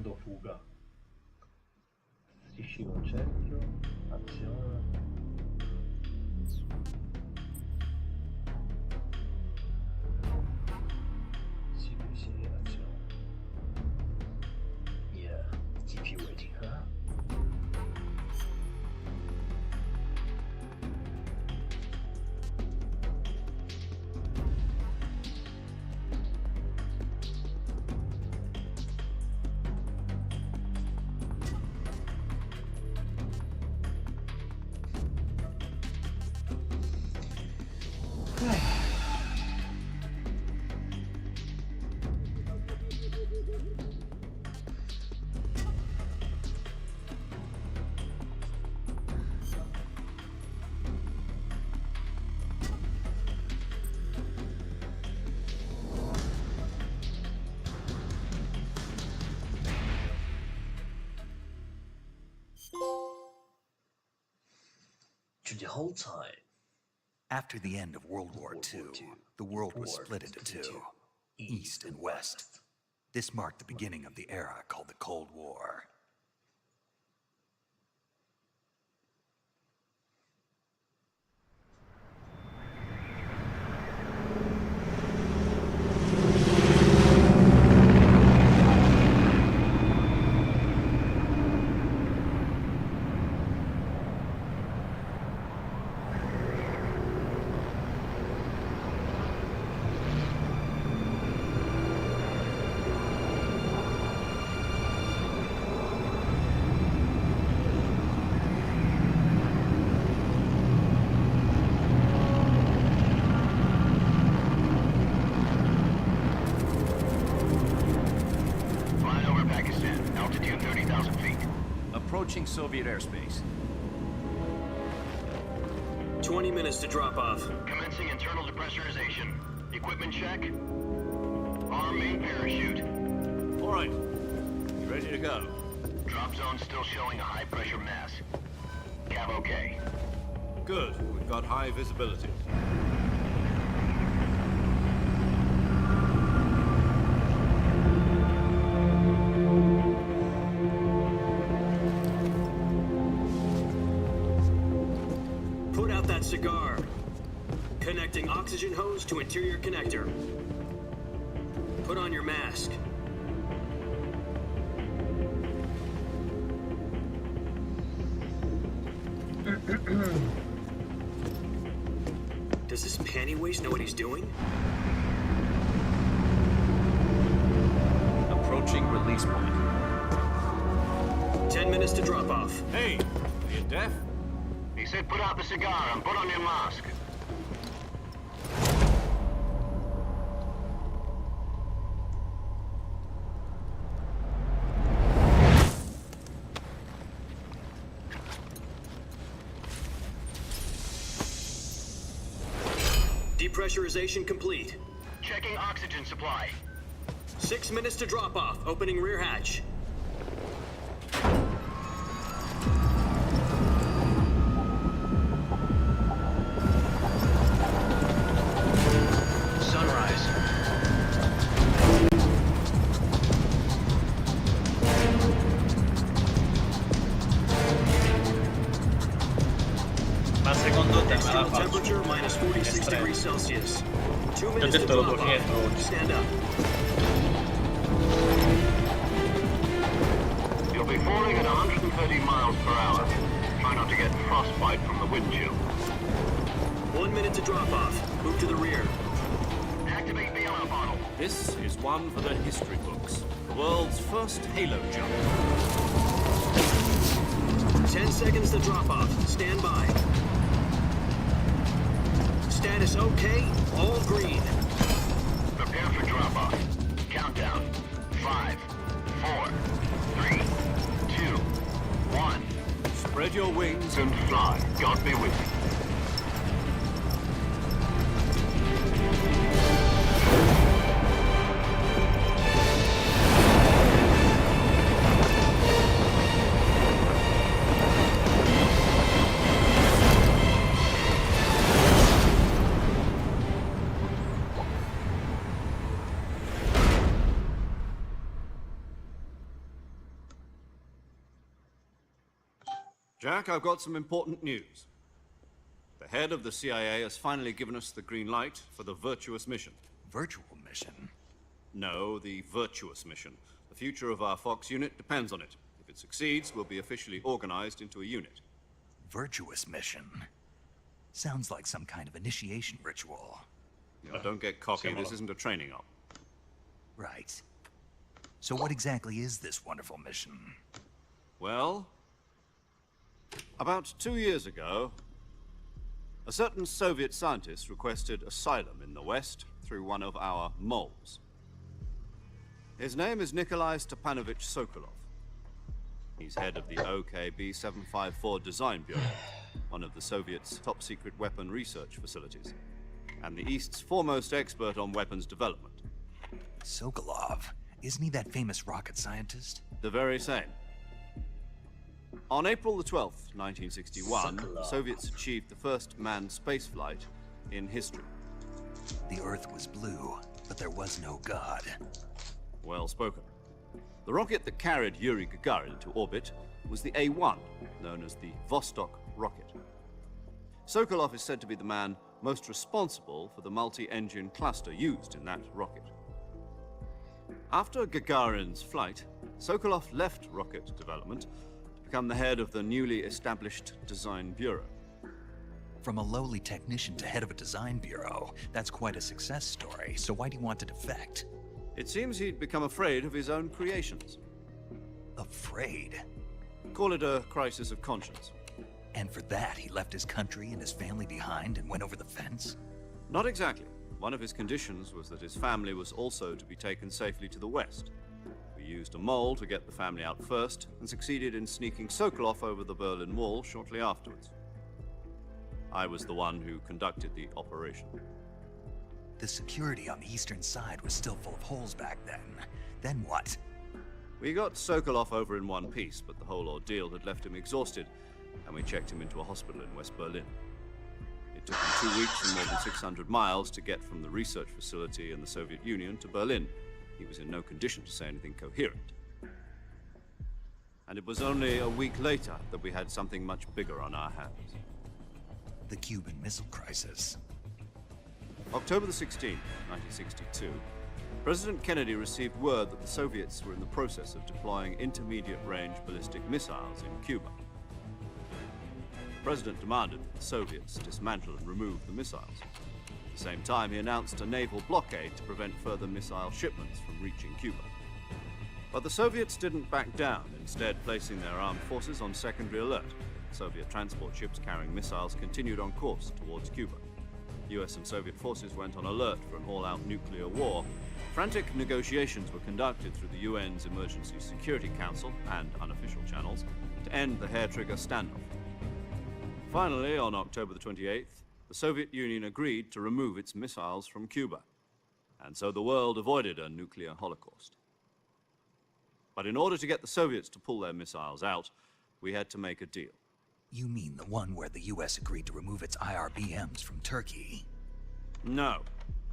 comando fuga. Si scivola un cerchio, azione. Sì, azione. Yeah, keep you waiting, huh? The whole time. After the end of World War II, the world was split into two, East and West. This marked the beginning of the era called the Cold War. Approaching Soviet airspace. 20 minutes to drop off. Commencing internal depressurization. Equipment check. Arm main parachute. All right. You ready to go? Drop zone still showing a high pressure mass. Cav okay. Good. We've got high visibility. Put out that cigar. Connecting oxygen hose to interior connector. Put on your mask. Does this panty waste know what he's doing? Approaching release point. 10 minutes to drop off. Hey, are you deaf? He said put out the cigar and put on your mask. Depressurization complete. Checking oxygen supply. 6 minutes to drop off. Opening rear hatch. Sunrise. Ma secondo te me la External faccio? temperature minus 46 degrees Celsius. 2 Ti ho minutes to detto lo drop torni off. oggi. Stand up. You'll be falling at 130 miles per hour. Try not to get frostbite from the wind chill. 1 minute to drop off. Move to the rear. Activate the alarm bottle. This is one for the history books. The world's first halo jump. 10 seconds to drop off. Stand by. Status okay. All green. Prepare for drop-off. Countdown. 5, 4, 3, 2, 1. Spread your wings And fly. God be with you. Jack, I've got some important news. The head of the CIA has finally given us the green light for the Virtuous mission. Virtual mission? No, the Virtuous mission. The future of our Fox unit depends on it. If it succeeds, we'll be officially organized into a unit. Virtuous mission? Sounds like some kind of initiation ritual. Now, don't get cocky, Similar. this isn't a training op. Right. So what exactly is this wonderful mission? Well, about 2 years ago, a certain Soviet scientist requested asylum in the West through one of our moles. His name is Nikolai Stepanovich Sokolov. He's head of the OKB-754 Design Bureau, one of the Soviets' top-secret weapon research facilities, and the East's foremost expert on weapons development. Sokolov? Isn't he that famous rocket scientist? The very same. On April the 12th, 1961, the Sokolov. Soviets achieved the first manned spaceflight in history. The Earth was blue, but there was no God. Well spoken. The rocket that carried Yuri Gagarin into orbit was the A-1, known as the Vostok rocket. Sokolov is said to be the man most responsible for the multi-engine cluster used in that rocket. After Gagarin's flight, Sokolov left rocket development to become the head of the newly established Design Bureau. From a lowly technician to head of a design bureau, that's quite a success story, so why do you want to defect? It seems he'd become afraid of his own creations. Afraid? Call it a crisis of conscience. And for that, he left his country and his family behind and went over the fence? Not exactly. One of his conditions was that his family was also to be taken safely to the West. We used a mole to get the family out first, and succeeded in sneaking Sokolov over the Berlin Wall shortly afterwards. I was the one who conducted the operation. The security on the eastern side was still full of holes back then. Then what? We got Sokolov over in one piece, but the whole ordeal had left him exhausted, and we checked him into a hospital in West Berlin. It took him 2 weeks and more than 600 miles to get from the research facility in the Soviet Union to Berlin. He was in no condition to say anything coherent. And it was only a week later that we had something much bigger on our hands. The Cuban Missile Crisis. October the 16th, 1962, President Kennedy received word that the Soviets were in the process of deploying intermediate-range ballistic missiles in Cuba. The President demanded that the Soviets dismantle and remove the missiles. At the same time, he announced a naval blockade to prevent further missile shipments from reaching Cuba. But the Soviets didn't back down, instead placing their armed forces on secondary alert. Soviet transport ships carrying missiles continued on course towards Cuba. US and Soviet forces went on alert for an all-out nuclear war. Frantic negotiations were conducted through the UN's Emergency Security Council and unofficial channels to end the hair-trigger standoff. Finally, on October the 28th, the Soviet Union agreed to remove its missiles from Cuba. And so the world avoided a nuclear holocaust. But in order to get the Soviets to pull their missiles out, we had to make a deal. You mean the one where the US agreed to remove its IRBMs from Turkey? No.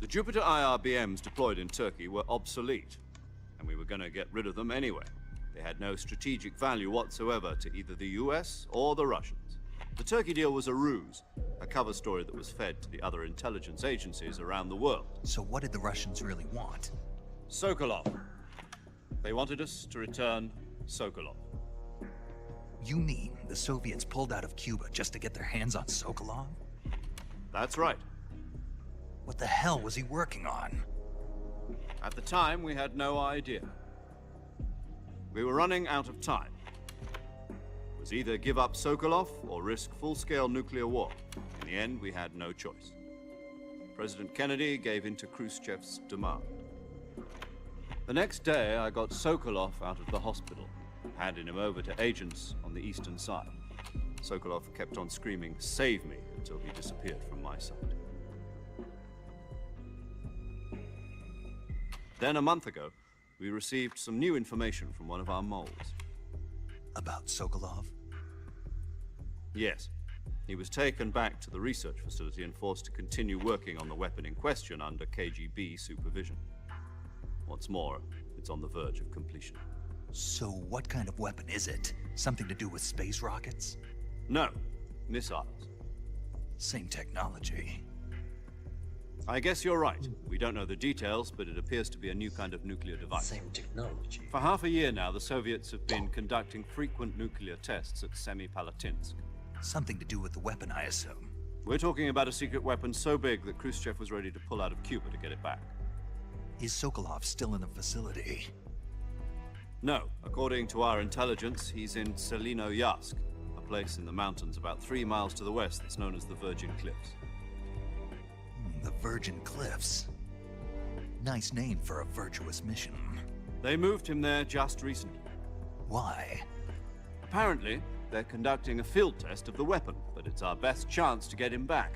The Jupiter IRBMs deployed in Turkey were obsolete, and we were going to get rid of them anyway. They had no strategic value whatsoever to either the US or the Russians. The Turkey deal was a ruse, a cover story that was fed to the other intelligence agencies around the world. So what did the Russians really want? Sokolov. They wanted us to return Sokolov. You mean the Soviets pulled out of Cuba just to get their hands on Sokolov? That's right. What the hell was he working on? At the time, we had no idea. We were running out of time. It was either give up Sokolov or risk full-scale nuclear war. In the end, we had no choice. President Kennedy gave in to Khrushchev's demand. The next day, I got Sokolov out of the hospital, handing him over to agents on the eastern side. Sokolov kept on screaming, "Save me," until he disappeared from my sight. Then, a month ago, we received some new information from one of our moles. About Sokolov? Yes. He was taken back to the research facility and forced to continue working on the weapon in question under KGB supervision. What's more, it's on the verge of completion. So what kind of weapon is it? Something to do with space rockets? No, missiles. Same technology. I guess you're right. We don't know the details, but it appears to be a new kind of nuclear device. Same technology. For half a year now, the Soviets have been conducting frequent nuclear tests at Semipalatinsk. Something to do with the weapon, I assume. We're talking about a secret weapon so big that Khrushchev was ready to pull out of Cuba to get it back. Is Sokolov still in the facility? No, according to our intelligence, he's in Selino-Yarsk, a place in the mountains about 3 miles to the west that's known as the Virgin Cliffs. The Virgin Cliffs. Nice name for a virtuous mission. They moved him there just recently. Why? Apparently, they're conducting a field test of the weapon, but it's our best chance to get him back.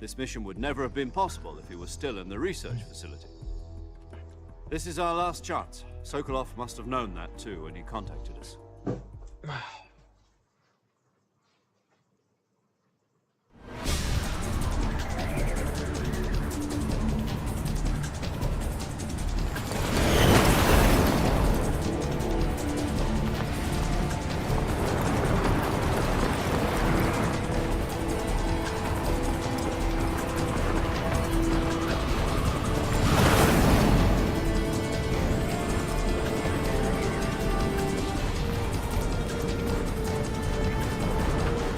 This mission would never have been possible if he was still in the research facility. This is our last chance. Sokolov must have known that too when he contacted us.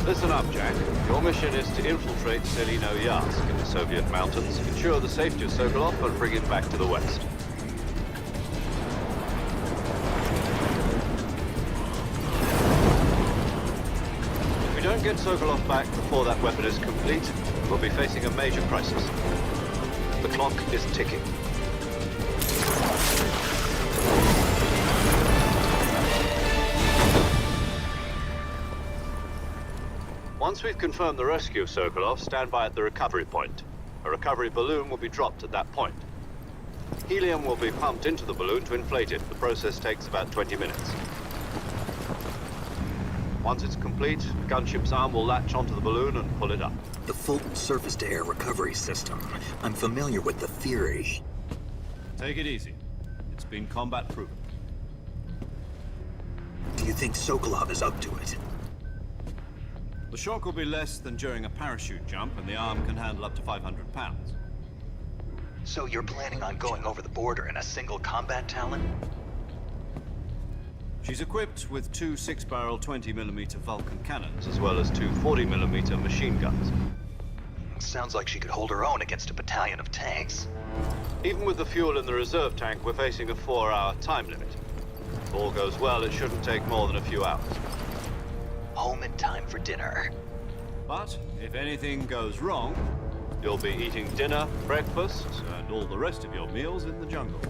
Listen up, Jack. Your mission is to infiltrate Selino-Yarsk in the Soviet mountains, ensure the safety of Sokolov, and bring him back to the west. If we don't get Sokolov back before that weapon is complete, we'll be facing a major crisis. The clock is ticking. Once we've confirmed the rescue of Sokolov, stand by at the recovery point. A recovery balloon will be dropped at that point. Helium will be pumped into the balloon to inflate it. The process takes about 20 minutes. Once it's complete, the gunship's arm will latch onto the balloon and pull it up. The Fulton surface-to-air recovery system. I'm familiar with the theory. Take it easy. It's been combat-proven. Do you think Sokolov is up to it? The shock will be less than during a parachute jump, and the arm can handle up to 500 pounds. So you're planning on going over the border in a single combat Talon? She's equipped with 2 6-barrel 20mm Vulcan cannons, as well as 2 40mm machine guns. Sounds like she could hold her own against a battalion of tanks. Even with the fuel in the reserve tank, we're facing a 4-hour time limit. If all goes well, it shouldn't take more than a few hours. Home in time for dinner. But if anything goes wrong, you'll be eating dinner, breakfast, and all the rest of your meals in the jungle.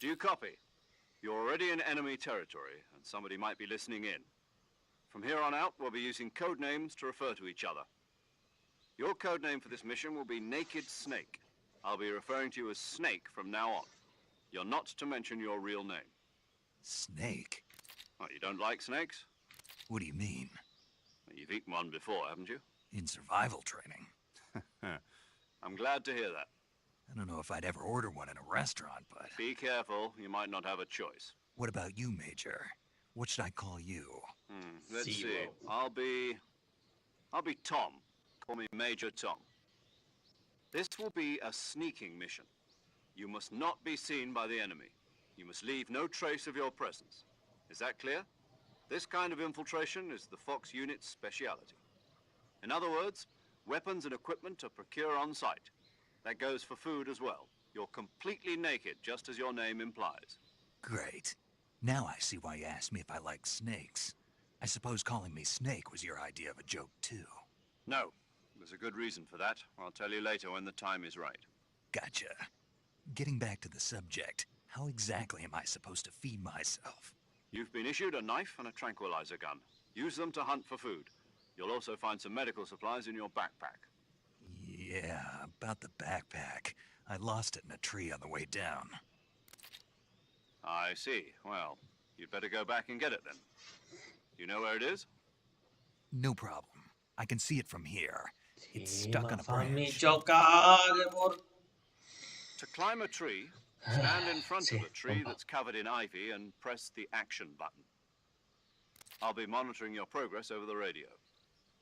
Do you copy? You're already in enemy territory, and somebody might be listening in. From here on out, we'll be using code names to refer to each other. Your code name for this mission will be Naked Snake. I'll be referring to you as Snake from now on. You're not to mention your real name. Snake? What, you don't like snakes? What do you mean? You've eaten one before, haven't you? In survival training? I'm glad to hear that. I don't know if I'd ever order one in a restaurant, but... Be careful, you might not have a choice. What about you, Major? What should I call you? Let's see. Zero. I'll be Tom. Call me Major Tom. This will be a sneaking mission. You must not be seen by the enemy. You must leave no trace of your presence. Is that clear? This kind of infiltration is the Fox unit's speciality. In other words, weapons and equipment are procure on site. That goes for food as well. You're completely naked, just as your name implies. Great. Now I see why you asked me if I like snakes. I suppose calling me Snake was your idea of a joke, too. No, there's a good reason for that. I'll tell you later when the time is right. Gotcha. Getting back to the subject, how exactly am I supposed to feed myself? You've been issued a knife and a tranquilizer gun. Use them to hunt for food. You'll also find some medical supplies in your backpack. Yeah, about the backpack. I lost it in a tree on the way down. I see. Well, you'd better go back and get it then. You know where it is? No problem. I can see it from here. It's Sì, stuck ma on a fammi branch. giocare, To climb a tree, stand in front Sì, of a tree un po'. that's covered in ivy and press the action button. I'll be monitoring your progress over the radio.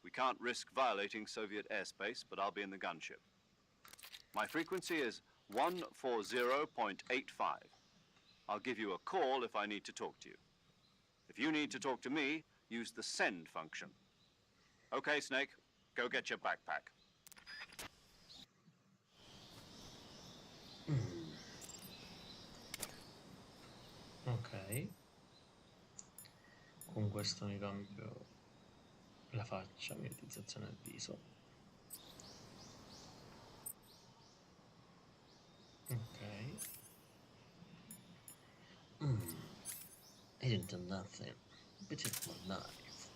We can't risk violating Soviet airspace, but I'll be in the gunship. My frequency is 140.85. I'll give you a call if I need to talk to you. If you need to talk to me, use the send function. Okay, Snake, go get your backpack. Ok. Con questo mi cambio la faccia, mimetizzazione del viso. Ok. I didn't do nothing. But it's my knife.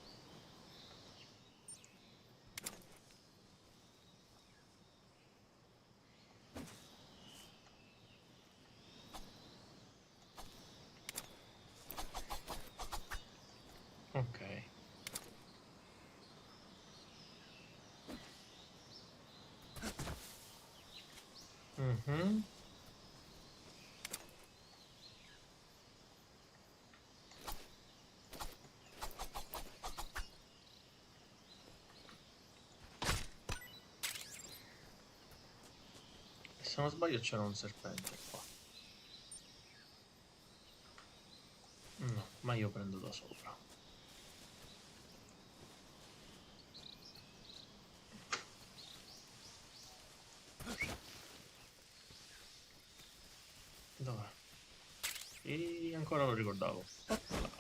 Ok. Mhm. Se non sbaglio c'era un serpente qua. No, ma io prendo da sopra. Dov'è? E ancora lo ricordavo. Opla.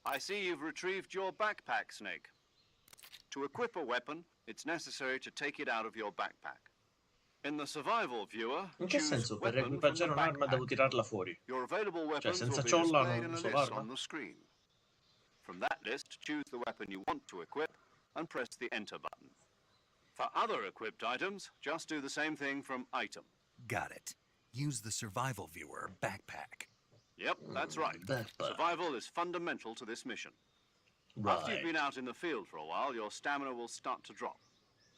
I see you've retrieved your backpack, Snake. To equip a weapon, it's necessary to take it out of your backpack. In the survival viewer, In che choose senso? Per weapon from equipaggiare the un'arma devo backpack. tirarla fuori. Your available Cioè, weapons senza will be ciolla displayed non in a uso list l'arma? on the screen. From that list, choose the weapon you want to equip and press the enter button. For other equipped items, just do the same thing from item. Got it. Use the survival viewer backpack. Yep, that's right. Backpack. Survival is fundamental to this mission. Right. After you've been out in the field for a while, your stamina will start to drop.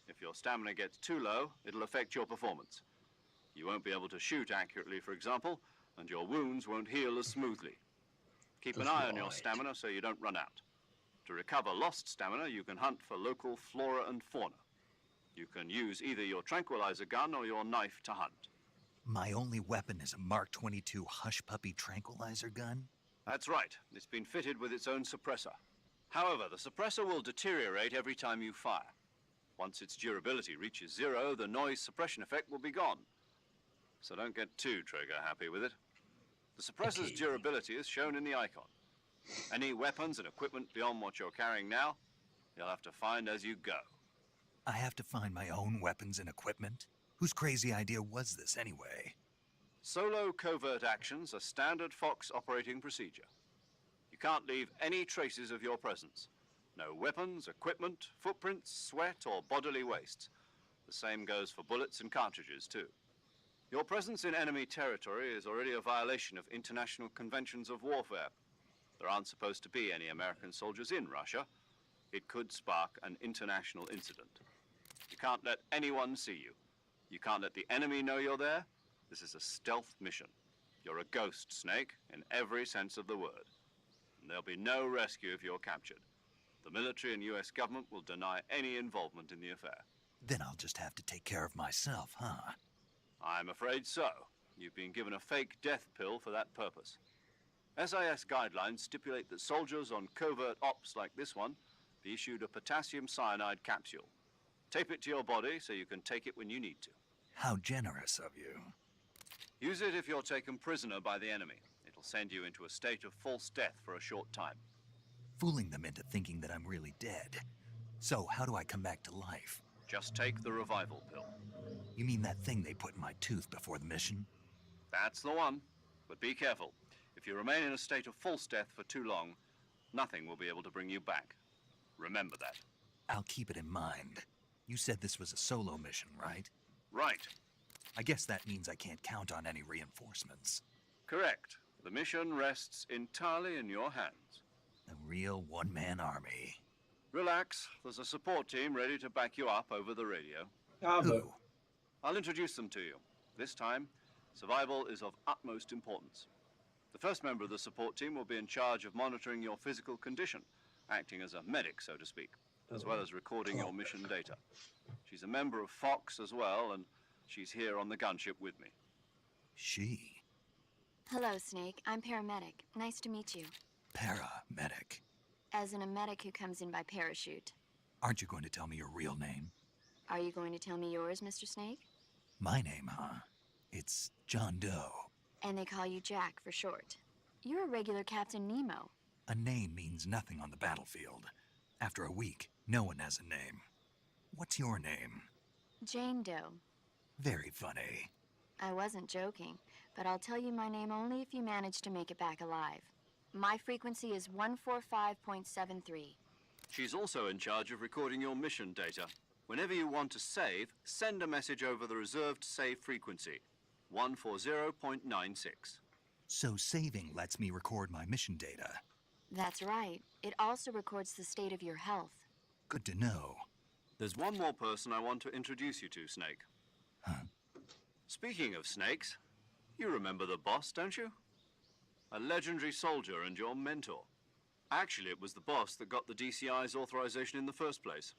If your stamina gets too low, it'll affect your performance. You won't be able to shoot accurately, for example, and your wounds won't heal as smoothly. Keep an That's eye on your right. stamina so you don't run out. To recover lost stamina, you can hunt for local flora and fauna. You can use either your tranquilizer gun or your knife to hunt. My only weapon is a Mark 22 Hush Puppy tranquilizer gun? That's right. It's been fitted with its own suppressor. However, the suppressor will deteriorate every time you fire. Once its durability reaches 0, the noise suppression effect will be gone. So don't get too trigger happy with it. The suppressor's Okay. durability is shown in the icon. Any weapons and equipment beyond what you're carrying now, you'll have to find as you go. I have to find my own weapons and equipment? Whose crazy idea was this anyway? Solo covert actions are standard Fox operating procedure. You can't leave any traces of your presence. No weapons, equipment, footprints, sweat, or bodily wastes. The same goes for bullets and cartridges, too. Your presence in enemy territory is already a violation of international conventions of warfare. There aren't supposed to be any American soldiers in Russia. It could spark an international incident. You can't let anyone see you. You can't let the enemy know you're there. This is a stealth mission. You're a ghost, Snake, in every sense of the word. And there'll be no rescue if you're captured. The military and US government will deny any involvement in the affair. Then I'll just have to take care of myself, huh? I'm afraid so. You've been given a fake death pill for that purpose. SIS guidelines stipulate that soldiers on covert ops like this one be issued a potassium cyanide capsule. Tape it to your body so you can take it when you need to. How generous of you. Use it if you're taken prisoner by the enemy. It'll send you into a state of false death for a short time. Fooling them into thinking that I'm really dead. So how do I come back to life? Just take the revival pill. You mean that thing they put in my tooth before the mission? That's the one. But be careful. If you remain in a state of false death for too long, nothing will be able to bring you back. Remember that. I'll keep it in mind. You said this was a solo mission, right? Right. I guess that means I can't count on any reinforcements. Correct. The mission rests entirely in your hands. A real one-man army. Relax. There's a support team ready to back you up over the radio. Who? I'll introduce them to you. This time, survival is of utmost importance. The first member of the support team will be in charge of monitoring your physical condition, acting as a medic, so to speak, as well as recording your mission data. She's a member of Fox as well, and she's here on the gunship with me. She? Hello, Snake. I'm paramedic. Nice to meet you. Paramedic. As in a medic who comes in by parachute. Aren't you going to tell me your real name? Are you going to tell me yours, Mr. Snake? My name, huh? It's John Doe. And they call you Jack for short. You're a regular Captain Nemo. A name means nothing on the battlefield. After a week, no one has a name. What's your name? Jane Doe. Very funny. I wasn't joking, but I'll tell you my name only if you manage to make it back alive. My frequency is 145.73. She's also in charge of recording your mission data. Whenever you want to save, send a message over the reserved save frequency, 140.96. So saving lets me record my mission data. That's right. It also records the state of your health. Good to know. There's one more person I want to introduce you to, Snake. Huh? Speaking of snakes, you remember the boss, don't you? A legendary soldier and your mentor. Actually, it was the boss that got the DCI's authorization in the first place.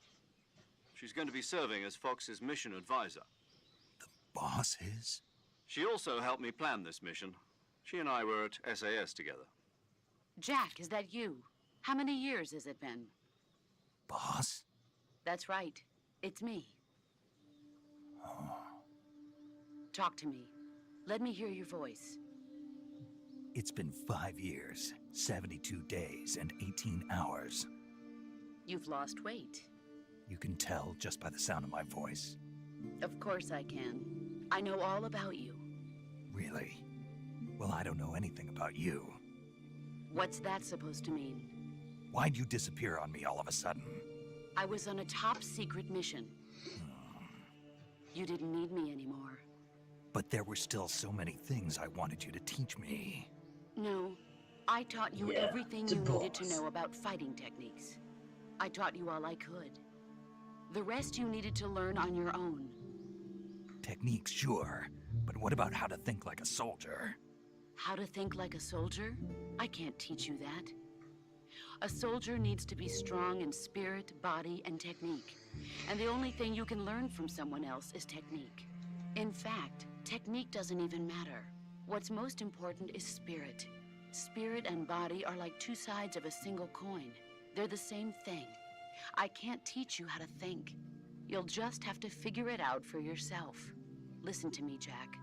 She's going to be serving as Fox's mission advisor. The boss is? She also helped me plan this mission. She and I were at SAS together. Jack, is that you? How many years has it been? Boss? That's right. It's me. Talk to me. Let me hear your voice. It's been 5 years, 72 days, and 18 hours. You've lost weight. You can tell just by the sound of my voice. Of course I can. I know all about you. Really? Well, I don't know anything about you. What's that supposed to mean? Why'd you disappear on me all of a sudden? I was on a top-secret mission. You didn't need me anymore. But there were still so many things I wanted you to teach me. No, I taught you everything you needed to know about fighting techniques. I taught you all I could. The rest you needed to learn on your own. Techniques, sure. But what about how to think like a soldier? How to think like a soldier? I can't teach you that. A soldier needs to be strong in spirit, body, and technique. And the only thing you can learn from someone else is technique. In fact, technique doesn't even matter. What's most important is spirit. Spirit and body are like two sides of a single coin. They're the same thing. I can't teach you how to think. You'll just have to figure it out for yourself. Listen to me, Jack.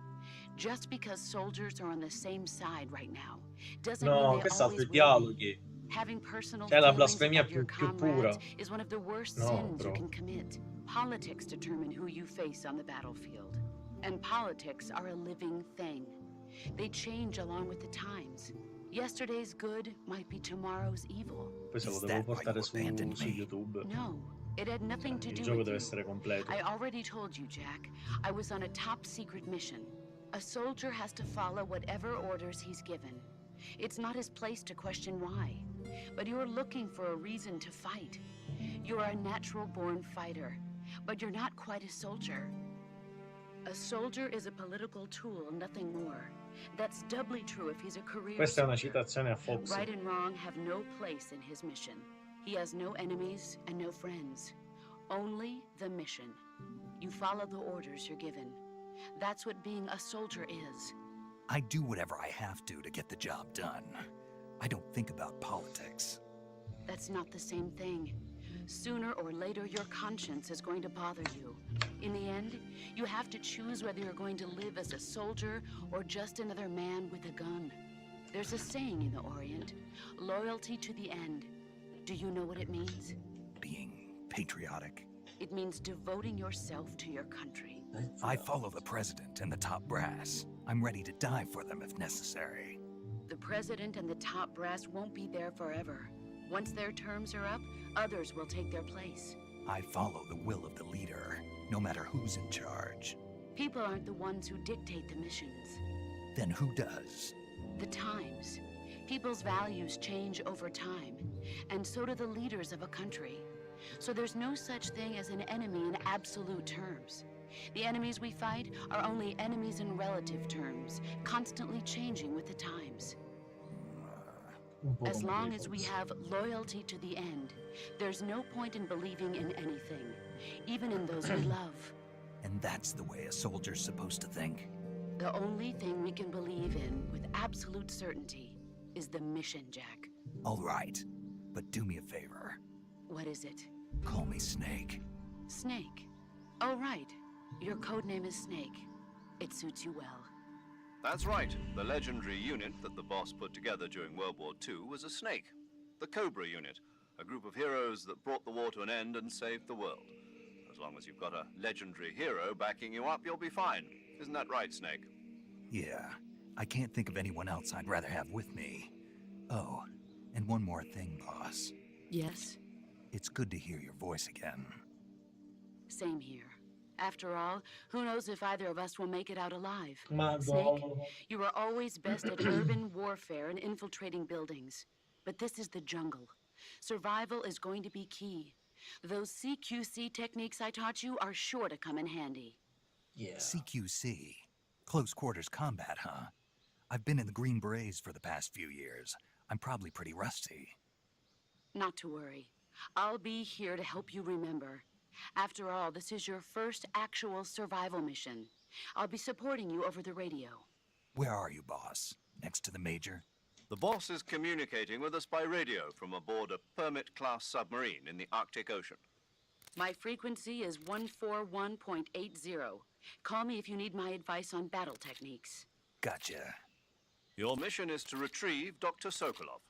Just because soldiers are on the same side right now doesn't mean No, they che sta always sui will be. dialoghi. Having personal Cioè, la feelings blasfemia about your più comrades pura. is one of the worst No, sins bro. you can commit. Politics determine who you face on the battlefield. And politics are a living thing. They change along with the times. Yesterday's good might be tomorrow's evil. Poi se lo Is devo that why portare you abandoned su me? YouTube. No, it had nothing to Il do gioco with deve you. essere completo. I already told you, Jack. I was on a top secret mission. A soldier has to follow whatever orders he's given. It's not his place to question why. But you're looking for a reason to fight. You're a natural-born fighter, but you're not quite a soldier. A soldier is a political tool, nothing more. That's doubly true if he's a career Questa è una soldier. citazione a Fox. Right and wrong have no place in his mission. He has no enemies and no friends. Only the mission. You follow the orders you're given. That's what being a soldier is. I do whatever I have to get the job done. I don't think about politics. That's not the same thing. Sooner or later, your conscience is going to bother you. In the end, you have to choose whether you're going to live as a soldier or just another man with a gun. There's a saying in the Orient, loyalty to the end. Do you know what it means? Being patriotic. It means devoting yourself to your country. I follow the president and the top brass. I'm ready to die for them if necessary. The president and the top brass won't be there forever. Once their terms are up, others will take their place. I follow the will of the leader, no matter who's in charge. People aren't the ones who dictate the missions. Then who does? The times. People's values change over time, and so do the leaders of a country. So there's no such thing as an enemy in absolute terms. The enemies we fight are only enemies in relative terms, constantly changing with the times. As long as we have loyalty to the end, there's no point in believing in anything, even in those we love. And that's the way a soldier's supposed to think? The only thing we can believe in with absolute certainty is the mission, Jack. All right, but do me a favor. What is it? Call me Snake. Snake. Oh, right. Your codename is Snake. It suits you well. That's right. The legendary unit that the boss put together during World War II was a snake. The Cobra unit, a group of heroes that brought the war to an end and saved the world. As long as you've got a legendary hero backing you up, you'll be fine. Isn't that right, Snake? Yeah, I can't think of anyone else I'd rather have with me. Oh, and one more thing, boss. Yes? It's good to hear your voice again. Same here. After all, who knows if either of us will make it out alive? Madonna. Snake, you are always best at urban warfare and infiltrating buildings. But this is the jungle. Survival is going to be key. Those CQC techniques I taught you are sure to come in handy. Yeah. CQC? Close quarters combat, huh? I've been in the Green Berets for the past few years. I'm probably pretty rusty. Not to worry. I'll be here to help you remember. After all, this is your first actual survival mission. I'll be supporting you over the radio. Where are you, boss? Next to the Major? The boss is communicating with us by radio from aboard a Permit-class submarine in the Arctic Ocean. My frequency is 141.80. Call me if you need my advice on battle techniques. Gotcha. Your mission is to retrieve Dr. Sokolov.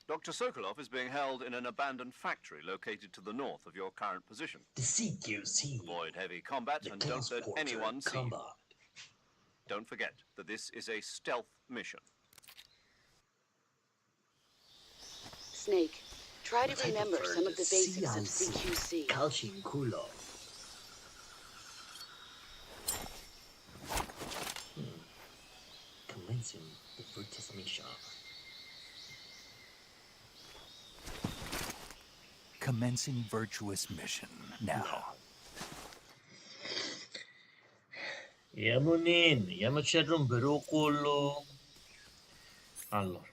Dr. Sokolov is being held in an abandoned factory located to the north of your current position. The CQC. Avoid heavy combat and don't let anyone see you. Don't forget that this is a stealth mission. Snake, try to remember some of the basics of CQC. Calci in culo. Commencing the Virtus mission. Commencing virtuous mission. Now. Andiamoci a rompere il culo. Allora.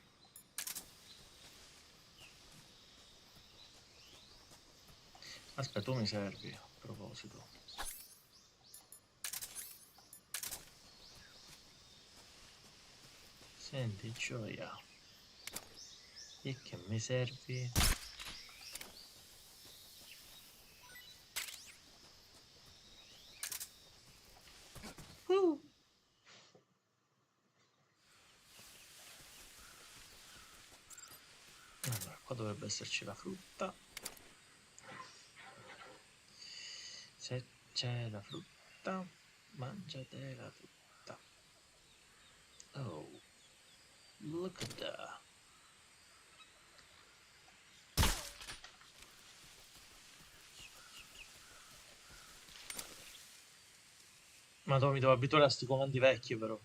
Aspetta, tu mi servi, a proposito. Senti, gioia. E che mi servi? dovrebbe esserci la frutta. Se c'è la frutta, mangiatela tutta. Oh, look at that. Madonna, mi devo abituare a sti comandi vecchi però.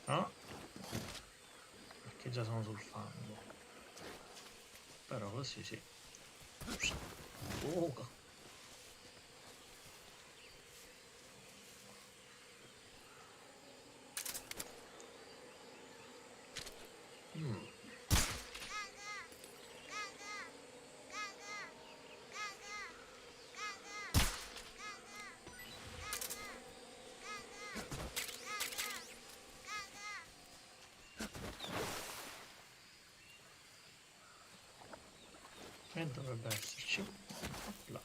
No? Perché già sono sul fango. Però così sì. Oh. E dovrebbe esserci là.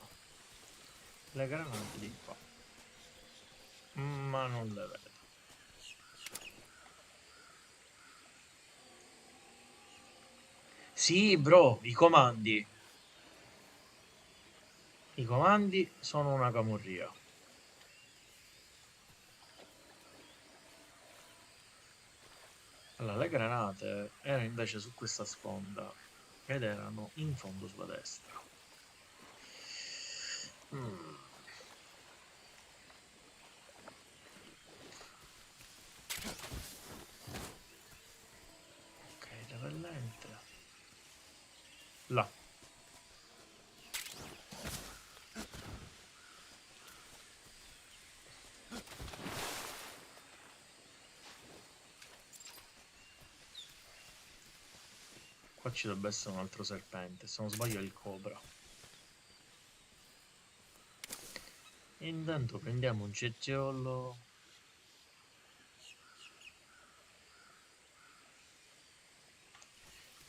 Le granate di qua. Ma non le vedo. Sì, bro, i comandi. I comandi sono una camurria. Allora, le granate erano invece su questa sponda ed erano in fondo sulla destra. Ok, repellente. Là. Qua ci dovrebbe essere un altro serpente, se non sbaglio è il cobra. Intanto prendiamo un cetriolo.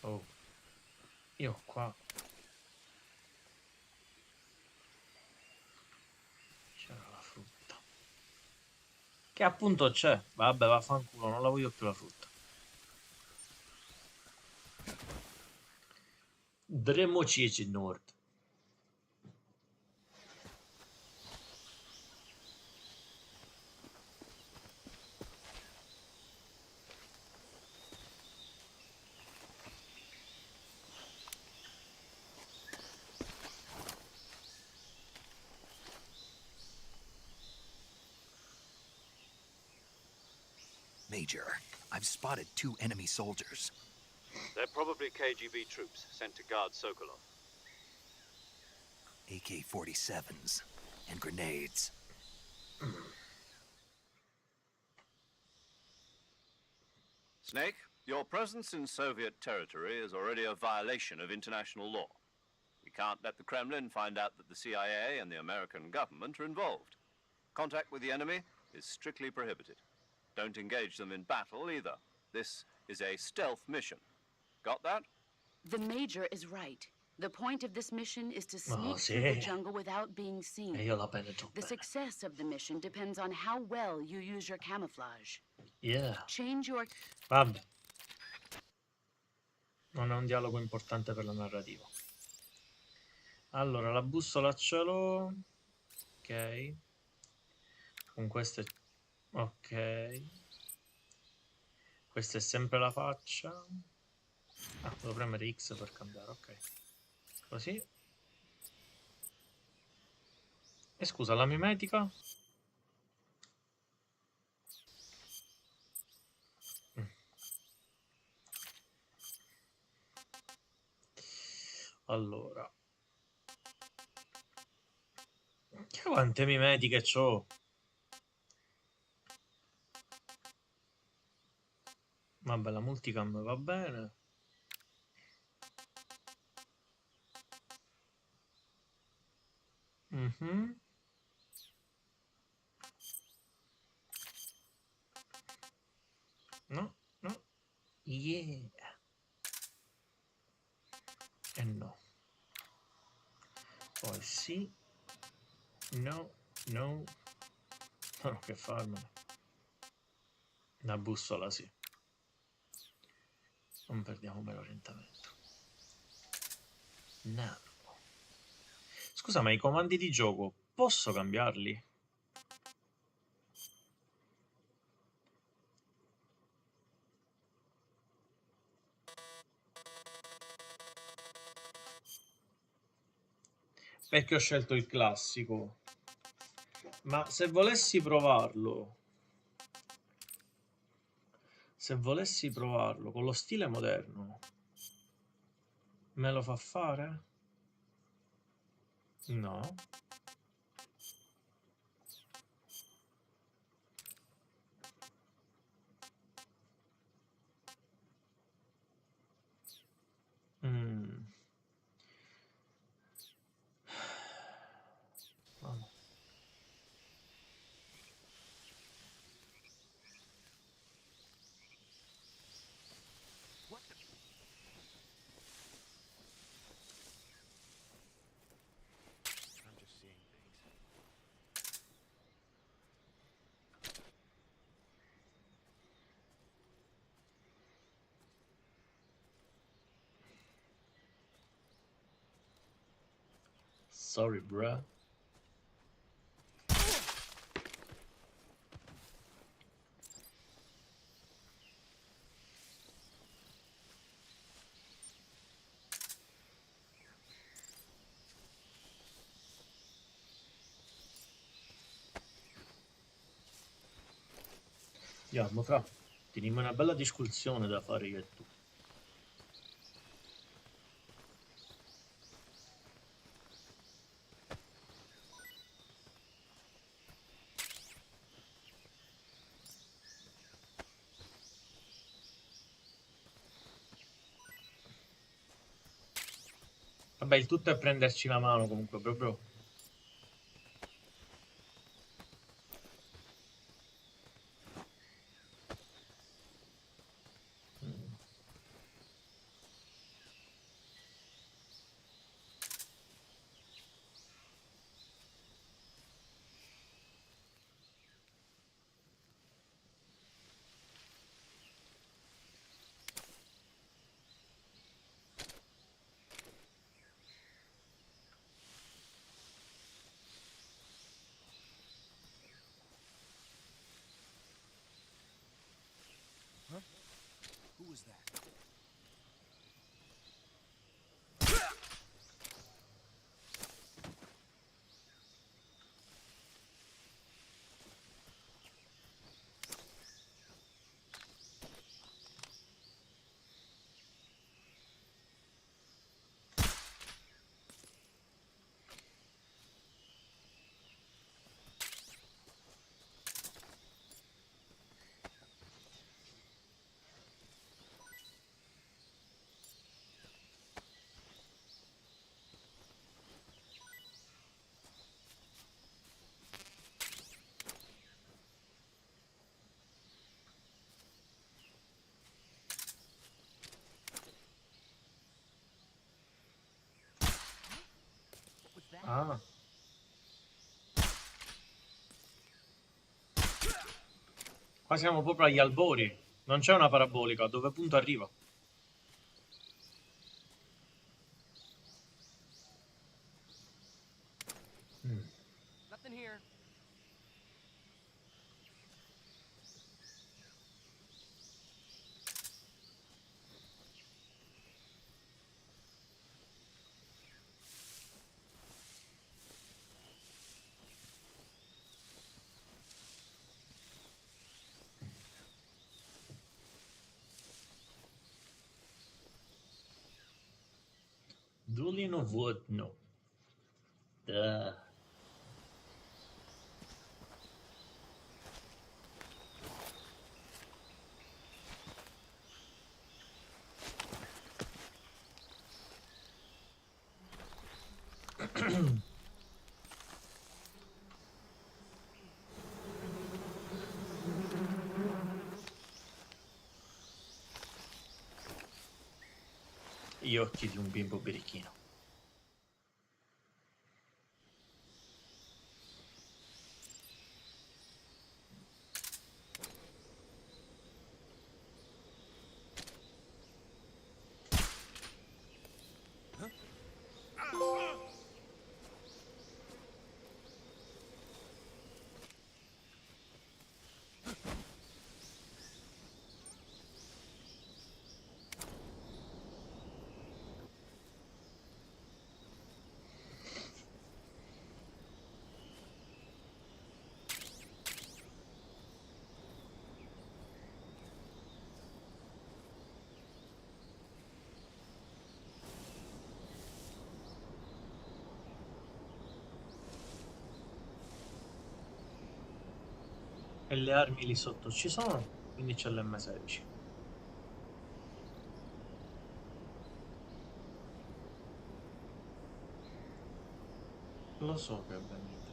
Oh, io qua c'era la frutta. Che appunto c'è. Vabbè, vaffanculo, non la voglio più la frutta. Dremoci Nord. Major, I've spotted 2 enemy soldiers. They're probably KGB troops sent to guard Sokolov. AK-47s and grenades. Snake, your presence in Soviet territory is already a violation of international law. We can't let the Kremlin find out that the CIA and the American government are involved. Contact with the enemy is strictly prohibited. Don't engage them in battle either. This is a stealth mission. Got that? The Major is right. The point of this mission is to Oh, sneak through the sì. jungle without being seen. E io la penetro The bene. success of the mission depends on how well you use your camouflage. Yeah. Change your... Vabbè. Non è un dialogo importante per la narrativa. Allora, la bussola ce l'ho. Ok. Con questa è... Ok. Questa è sempre la faccia. Ah, devo premere X per cambiare, ok. Così. E scusa, la mimetica? Allora. Che quante mimetiche c'ho? Vabbè, la multicam va bene. No, no. Yeah. E no. Poi sì. No, no. No, che farmene. Una bussola, sì. Non perdiamo mai l'orientamento. No. Scusa, ma i comandi di gioco posso cambiarli? Perché ho scelto il classico. Ma se volessi provarlo... Se volessi provarlo con lo stile moderno, me lo fa fare? No. Mm. Vabbè. Sorry, bruh. Andiamo, fra. Teniamo una bella discussione da fare io e tu. Vabbè, il tutto è prenderci la mano comunque, proprio. Who was that? Ah. Qua siamo proprio agli albori. Non c'è una parabolica. A dove punto arriva? Nothing here. Dulin of Wood, no. Duh. Gli occhi di un bimbo birichino. E le armi lì sotto ci sono, quindi c'è l'M16. Lo so che venite.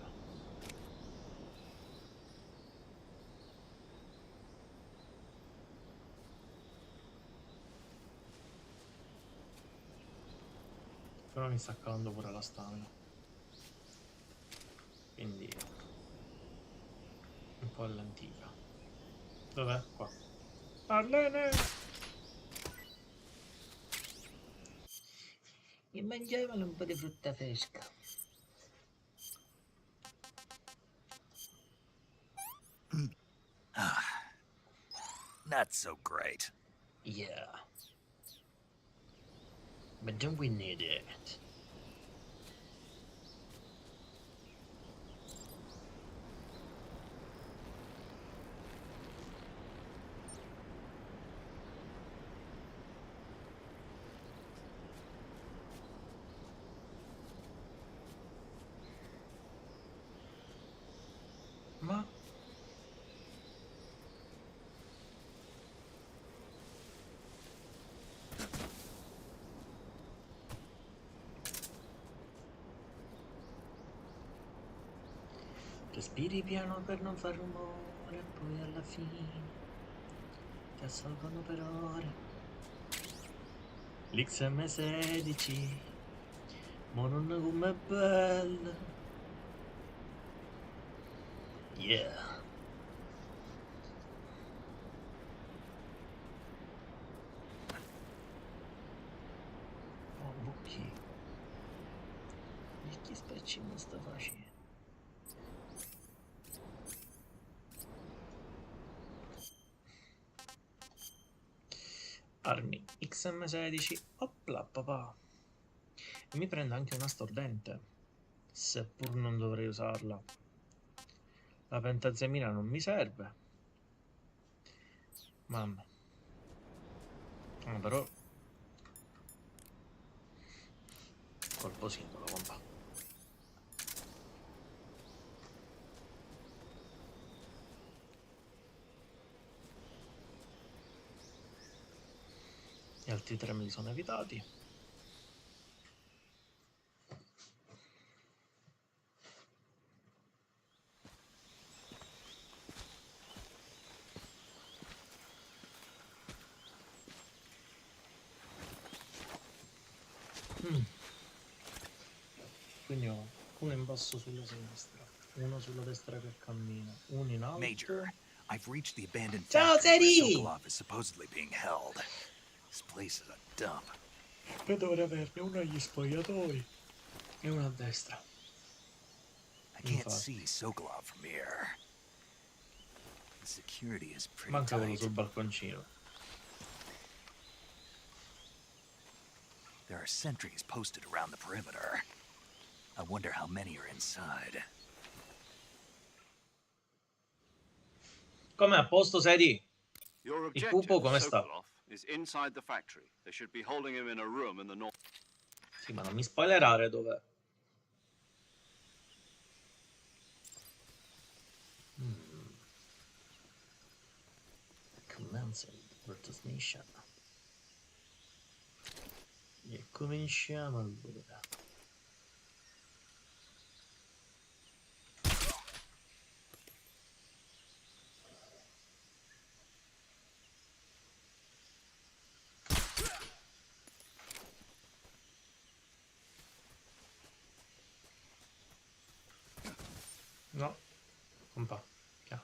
Però mi sta calando pure la stamina. Quindi un po' all'antica. Dov'è? Qua. Arlene! Mi mangiavano un po' di frutta fresca. Not so great. Yeah. But don't we need it? Ma respiri piano per non far rumore, e poi alla fine ti assolvono per ore. L'XM16, ma non com'è bella. Yeah. Oh, buchi. E che spaccino sta facendo? Armi XM16, opla papà. E mi prendo anche una stordente, seppur non dovrei usarla. La pentazemina non mi serve. Mamma. Ah, però colpo singolo, compa. Gli altri tre me li sono evitati. Quindi ho uno in basso sulla sinistra, uno sulla destra che cammina, uno in alto. Major, I've reached the abandoned Ciao, factory where Seri! Sokolov is supposedly being held. This place is a dump. Poi dovrei averne uno agli spogliatoi e uno a destra. I can't Infatti. see Sokolov from here. The security is pretty Manca quello tight. sul balconcino. There are sentries posted around the perimeter. I wonder how many are inside. Com'è a posto, Seri? Your Il objective, pupo come sta? Sokolov, is inside the factory. They should be holding him in a room in the north. Sì, ma non mi spoilerare dov'è. Commencing trasmission. E cominciamo allora. No, compa, chiaro.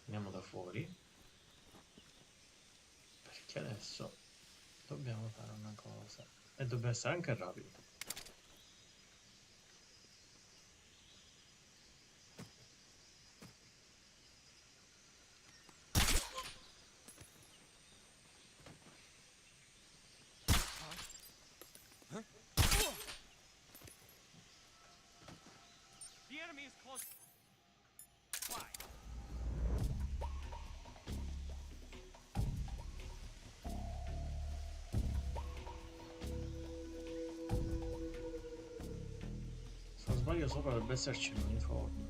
Andiamo da fuori. Perché adesso dobbiamo fare una cosa. E dobbiamo essere anche rapidi. sopra dovrebbe esserci un uniforme.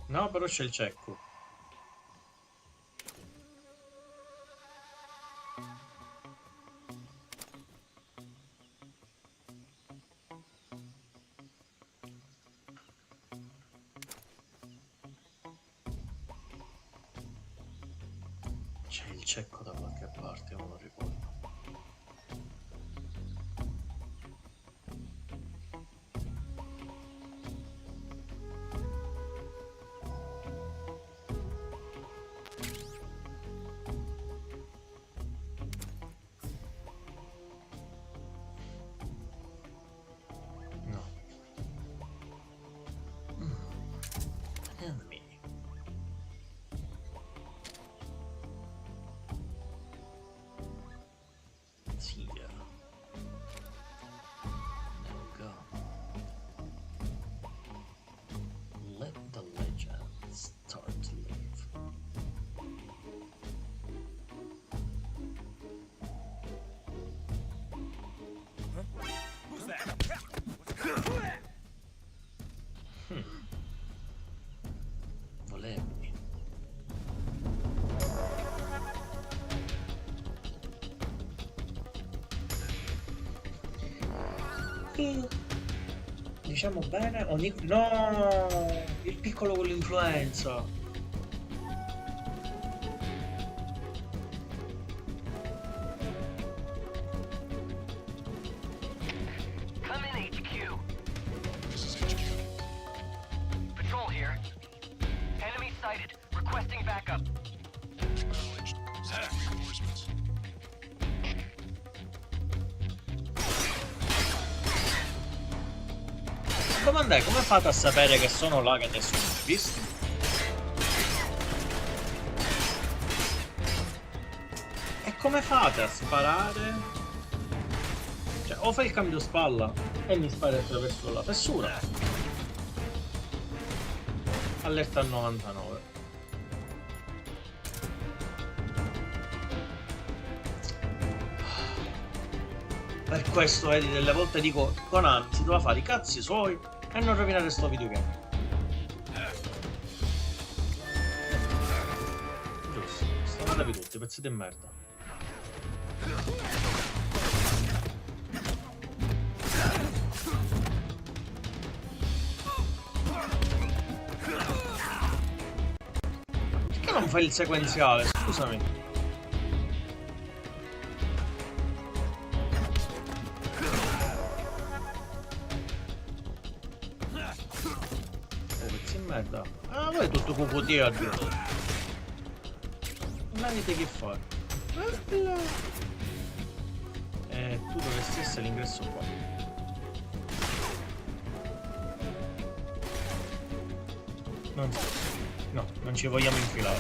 No, però c'è il cecco. C'è il cecco da qualche parte, non lo ricordo. No. Enemy. Sì. Now go. Let the legend start to live. Who's that? Volevi. Diciamo bene, no, il piccolo con l'influenza. Come in, HQ. This is HQ. Patrol here. Enemy sighted. Requesting backup. Acknowledged. Send reinforcements. Comandai, come fate a sapere che sono là che nessuno mi ha visto? E come fate a sparare? Cioè, o fai il cambio spalla e mi spari attraverso la fessura. Allerta al 99. Per questo, vedi, delle volte dico, Konami si doveva fare i cazzi suoi e non rovinare sto videogame. Giusto, stamatevi tutti, pezzi di merda. Perché non fai il sequenziale? Scusami. Merda. Ah, voi tutto cucutì oggi. Non avete che fare. Tu dovresti essere l'ingresso qua. No, non ci vogliamo infilare.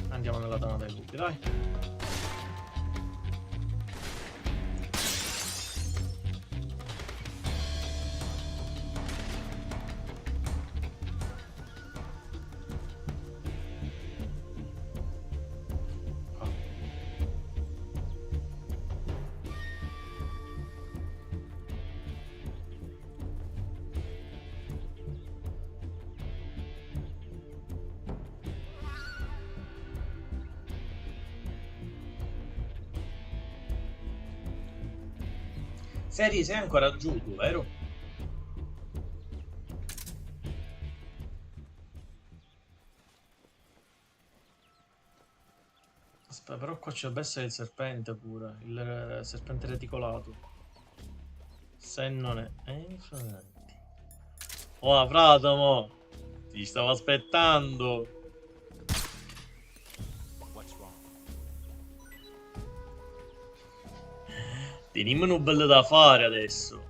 Andiamo nella tana dei lupi, dai. Seri, sei ancora giù tu, vero? Aspetta, però qua ci dovrebbe essere il serpente pure, il serpente reticolato. Se non è... infatti. Oh, frato, mo! Ti stavo aspettando! Teniamo un bello da fare adesso.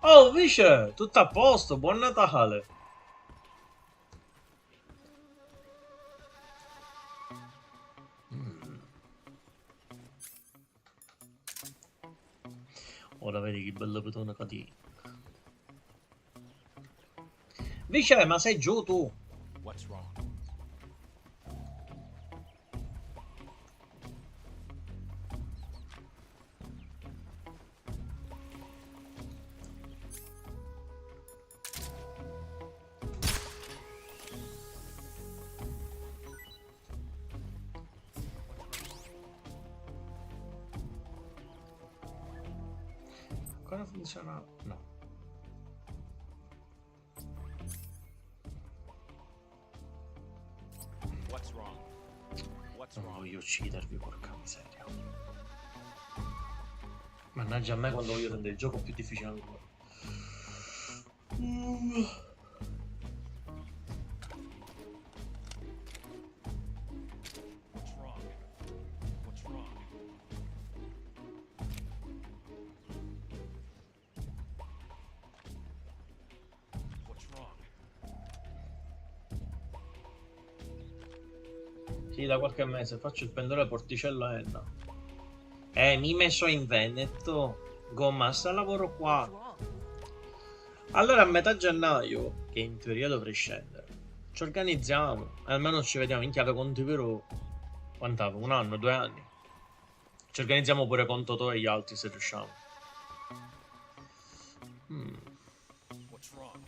Oh, Vice, tutto a posto, buon Natale. Ora vedi che bello pedone catino. Invece, ma sei giù tu? What's wrong? Ancora funziona? No. What's wrong? What's Non wrong? voglio uccidervi, porca miseria. Mannaggia a me quando voglio rendere il gioco più difficile ancora. What's wrong? What's wrong? What's wrong? Sì, da qualche mese faccio il pendolare Porticello a Enna. Mi messo in Veneto. Gomma, sta al lavoro qua. Allora a metà gennaio, che in teoria dovrei scendere, ci organizziamo. Almeno ci vediamo in chiave conti vero. Quant'avo? 1 anno, 2 anni. Ci organizziamo pure con Totò e gli altri se riusciamo. What's wrong?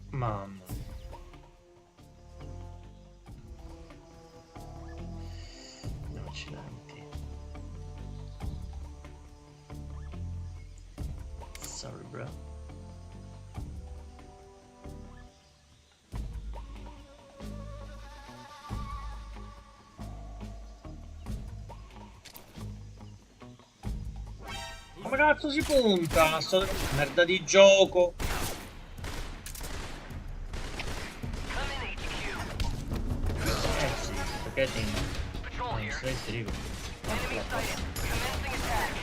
Mamma. No, accidenti. Sorry, bro. Come cazzo si punta? Sto merda di gioco. Come in HQ. Sì, perché ti... Patrol Non here. sei strigo. Enemy sighted. Commencing attack.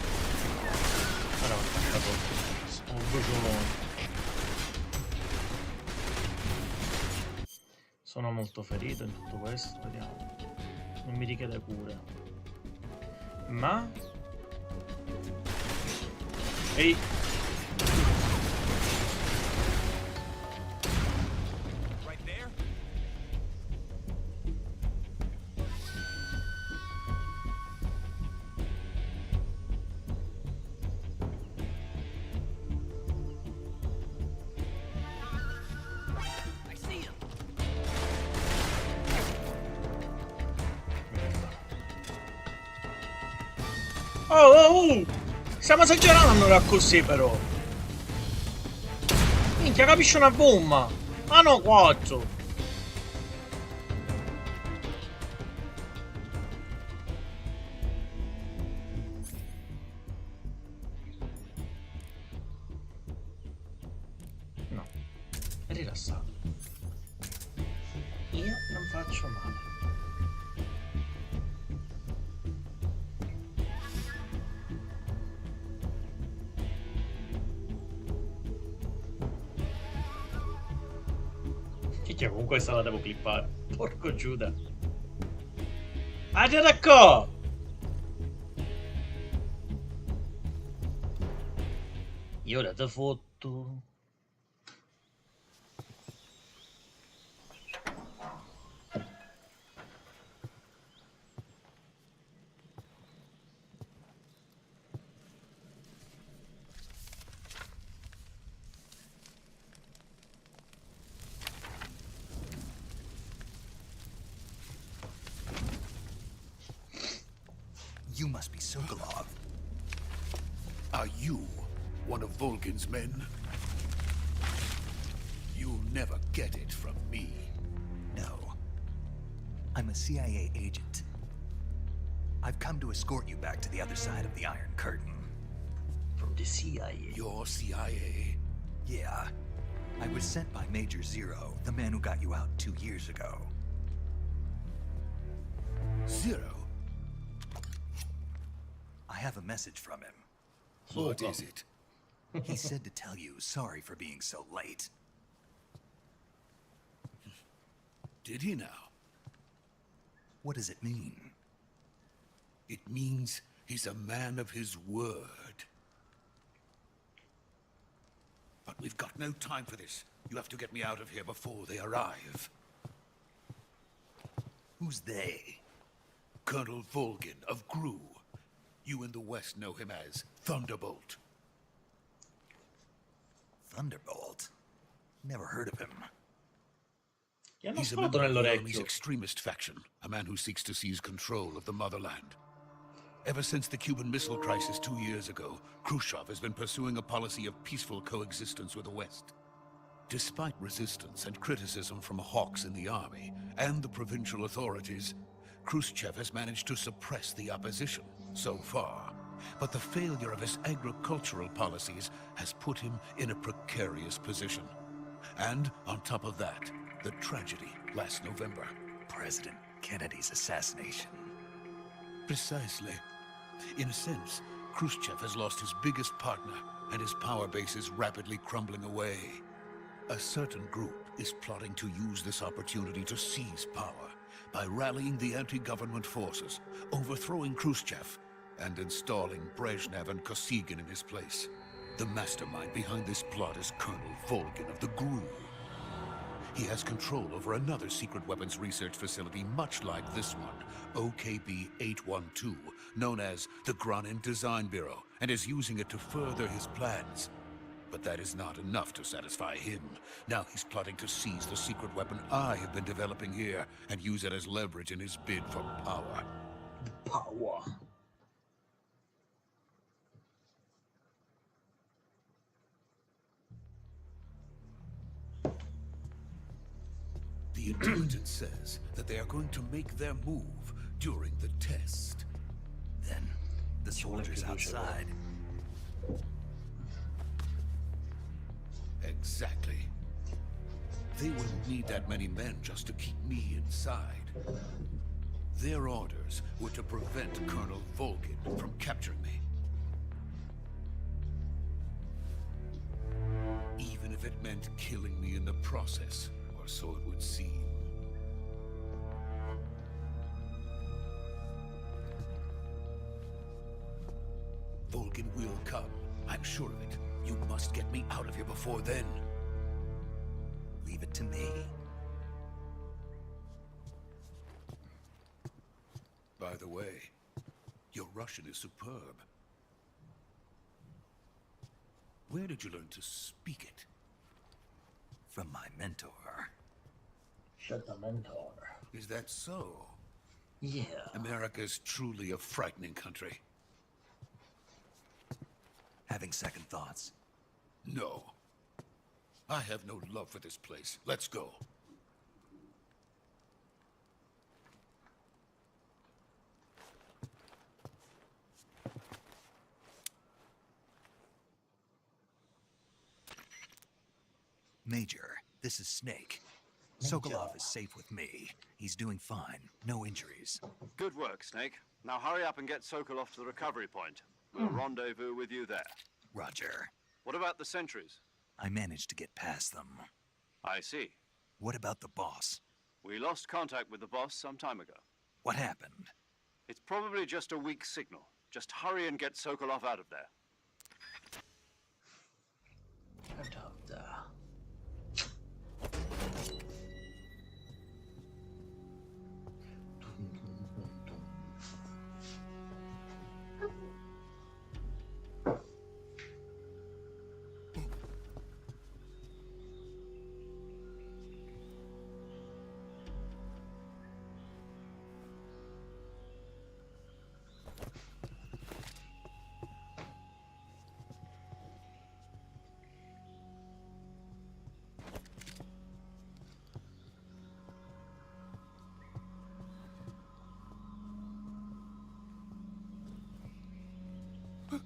Allora, un bruciolone. Sono molto ferito in tutto questo, vediamo. Non mi richiede cure. Ma... Ehi! Right there? I see him. Oh! Stiamo esagerando ora così però! Minchia, capisci una bomba! Ah no, 4! No, è rilassato. Io non faccio male. Che comunque questa la devo clippare. Porco Giuda. Addio. Io ora te fotto. You must be Sokolov. Are you one of Volgin's men? You'll never get it from me. No. I'm a CIA agent. I've come to escort you back to the other side of the Iron Curtain. From the CIA. You're CIA? Yeah. I was sent by Major Zero, the man who got you out 2 years ago. Zero? I have a message from him. What is it? He said to tell you sorry for being so late. Did he now? What does it mean? It means he's a man of his word. But we've got no time for this. You have to get me out of here before they arrive. Who's they? Colonel Volgin of Gru. You in the West know him as Thunderbolt. Thunderbolt? Never heard of him. Gli hanno He's a sparato member of the Army's nell'orecchio. extremist faction, a man who seeks to seize control of the motherland. Ever since the Cuban Missile Crisis 2 years ago, Khrushchev has been pursuing a policy of peaceful coexistence with the West. Despite resistance and criticism from hawks in the army and the provincial authorities, Khrushchev has managed to suppress the opposition so far. But the failure of his agricultural policies has put him in a precarious position. And on top of that, the tragedy last November. President Kennedy's assassination. Precisely. In a sense, Khrushchev has lost his biggest partner, and his power base is rapidly crumbling away. A certain group is plotting to use this opportunity to seize power by rallying the anti-government forces, overthrowing Khrushchev, and installing Brezhnev and Kosygin in his place. The mastermind behind this plot is Colonel Volgin of the GRU. He has control over another secret weapons research facility much like this one, OKB-812, known as the Granin Design Bureau, and is using it to further his plans. But that is not enough to satisfy him. Now he's plotting to seize the secret weapon I have been developing here and use it as leverage in his bid for power. Power. The intelligence says that they are going to make their move during the test. Then, the soldiers outside. Exactly. They wouldn't need that many men just to keep me inside. Their orders were to prevent Colonel Volgin from capturing me. Even if it meant killing me in the process, or so it would seem. Volgin will come. I'm sure of it. You must get me out of here before then. Leave it to me. By the way, your Russian is superb. Where did you learn to speak it? From my mentor. Shut the mentor. Is that so? Yeah. America's truly a frightening country. Having second thoughts. No. I have no love for this place. Let's go. Major, this is Snake. Sokolov is safe with me. He's doing fine. No injuries. Good work, Snake. Now hurry up and get Sokolov to the recovery point. We'll rendezvous with you there. Roger. What about the sentries? I managed to get past them. I see. What about the boss? We lost contact with the boss some time ago. What happened? It's probably just a weak signal. Just hurry and get Sokolov out of there.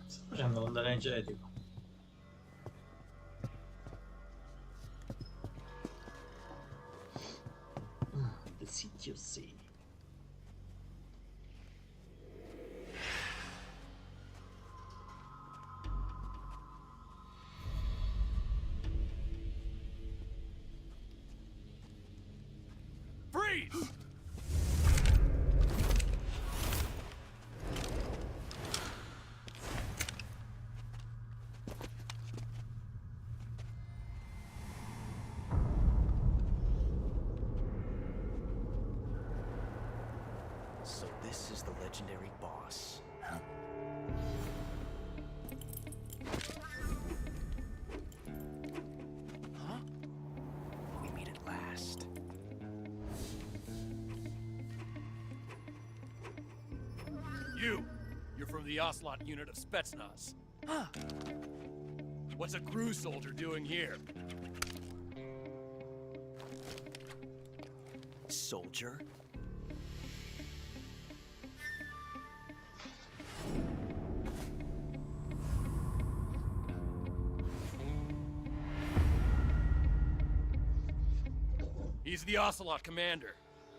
Sto facendo onda energetico. Così. Freeze! So this is the legendary boss. Huh? We meet at last. You're from the Ocelot unit of Spetsnaz. What's a crew soldier doing here? Soldier? He's the Ocelot commander.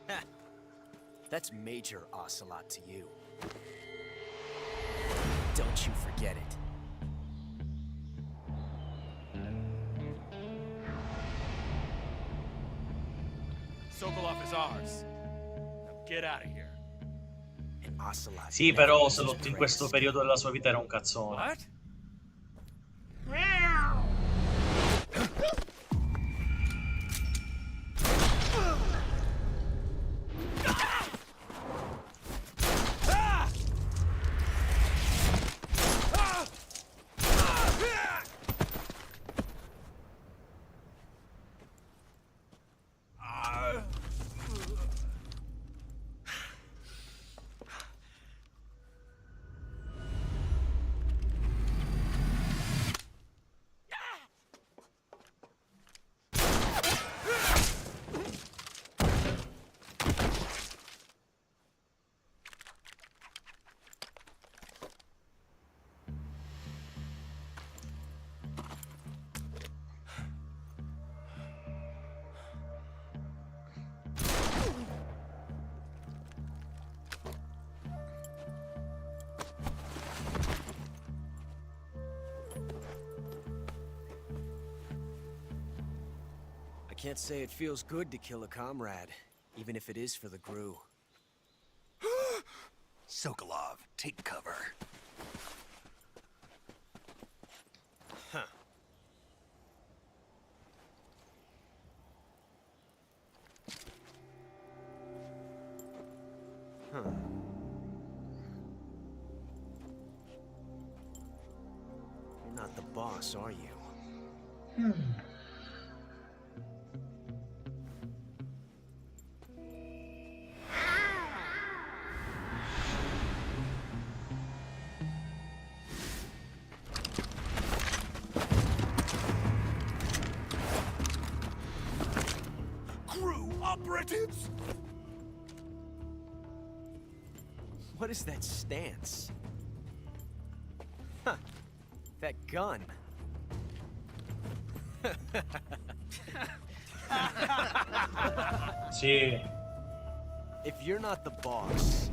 Ha! That's Major Ocelot to you. Don't you forget it. Sokolov is ours. Now get out of here. And Ocelot. Sì, però Ocelot in questo periodo della sua vita era un cazzone. What? I can't say it feels good to kill a comrade, even if it is for the GRU. Sokolov, take cover. Huh. Huh. You're not the boss, are you? GRU operatives? What is that stance? Huh. That gun. Sì. If you're not the boss,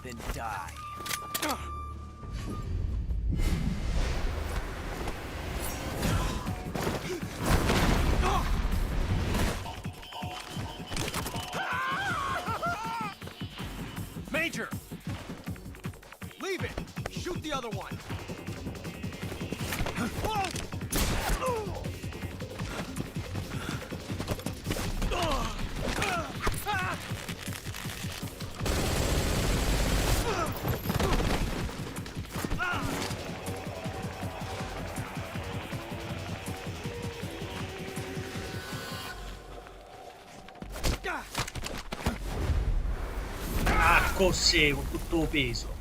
then die. Major! Leave it! Shoot the other one! Ah, così, con tutto il peso.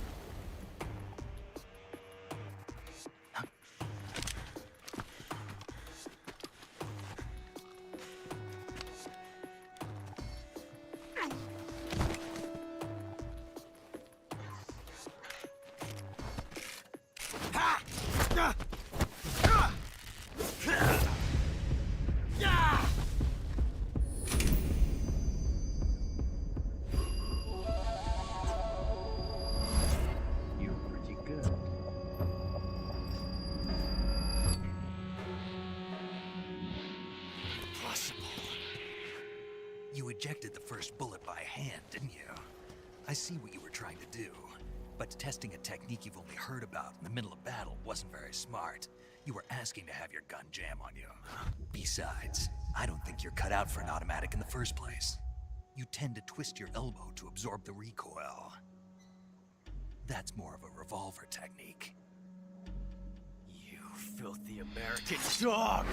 ejected the first bullet by hand, didn't you? I see what you were trying to do, but testing a technique you've only heard about in the middle of battle wasn't very smart. You were asking to have your gun jam on you. Besides, I don't think you're cut out for an automatic in the first place. You tend to twist your elbow to absorb the recoil. That's more of a revolver technique. You filthy American dog!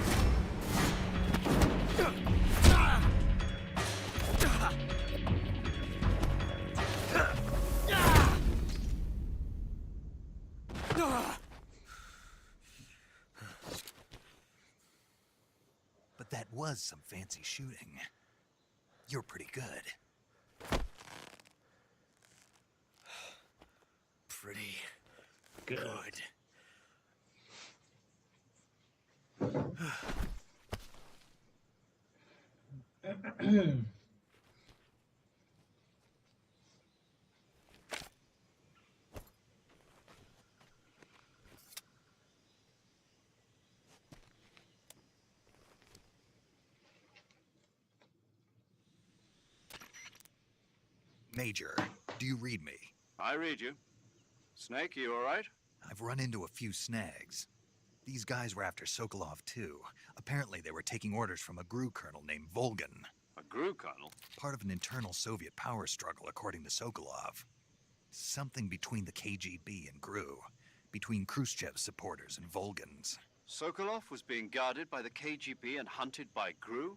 But that was some fancy shooting. You're pretty good. Pretty Good. Major, do you read me? I read you. Snake, you all right? I've run into a few snags. These guys were after Sokolov too. Apparently they were taking orders from a GRU colonel named Volgin. A GRU colonel? Part of an internal Soviet power struggle, according to Sokolov. Something between the KGB and GRU. Between Khrushchev's supporters and Volgin's. Sokolov was being guarded by the KGB and hunted by GRU?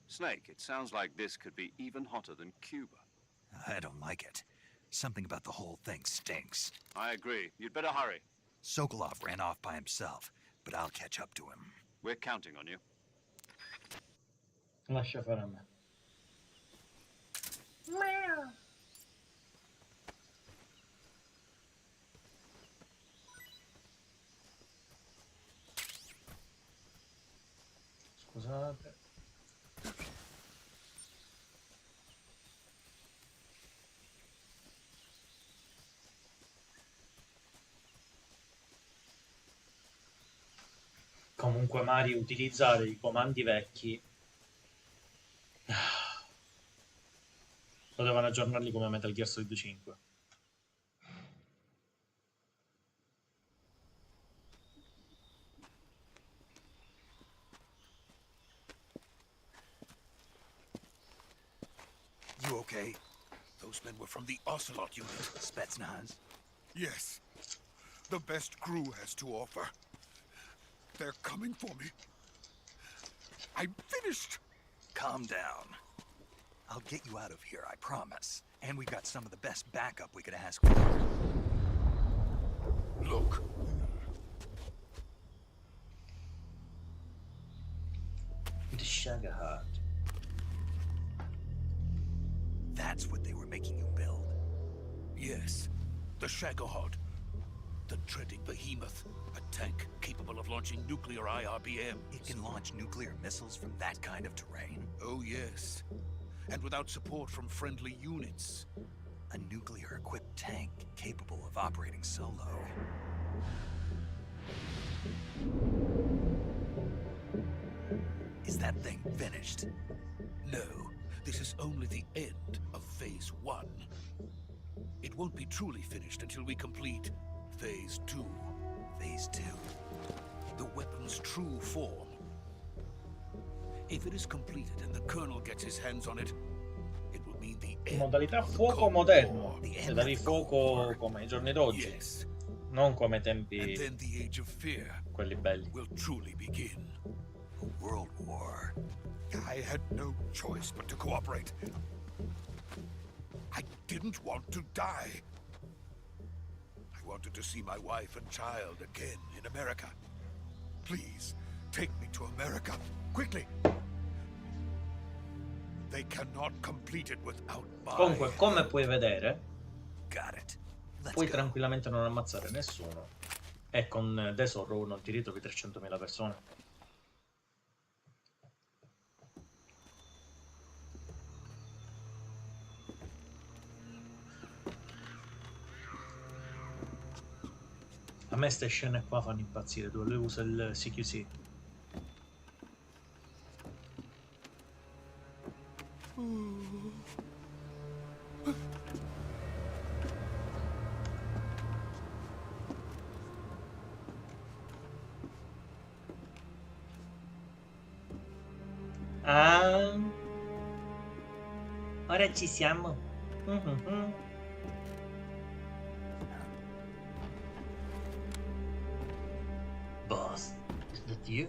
Snake, it sounds like this could be even hotter than Cuba. I don't like it. Something about the whole thing stinks. I agree. You'd better hurry. Sokolov ran off by himself, but I'll catch up to him. We're counting on you. Lascia fare a me. Scusate. Comunque Mari, utilizzare i comandi vecchi potevano aggiornarli come Metal Gear Solid 5. You okay? Those men were from the Ocelot unit. Spetsnaz? Yes. The best GRU has to offer. They're coming for me. I'm finished! Calm down. I'll get you out of here, I promise. And we got some of the best backup we could ask for. Look. The Shagahart. That's what they were making you build. Yes. The Shagohod. The dreaded behemoth. A tank capable of launching nuclear IRBM. It can launch nuclear missiles from that kind of terrain? Oh, yes. And without support from friendly units. A nuclear-equipped tank capable of operating solo. Is that thing finished? No. This is only the end of Phase 1. It won't be truly finished until we complete Phase 2. Phase 2? The weapon's true form. If it is completed and the Colonel gets his hands on it, it will mean the end. Modalità fuoco moderno. Se davi fuoco come ai giorni d'oggi. Yes. Non come ai tempi And then the age of fear quelli belli. will truly begin. A world war. I had no choice but to cooperate. I didn't want to die. I wanted to see my wife and child again in America. Please, take me to America, quickly. They cannot complete it without my Comunque, come puoi vedere, Got it. Let's puoi go. tranquillamente non ammazzare nessuno. E con Desoro non ti ritrovi 300.000 persone. A me ste scene qua fanno impazzire, dove lui usa il CQC. Ah, ora ci siamo. Mhm. Boss, is that you?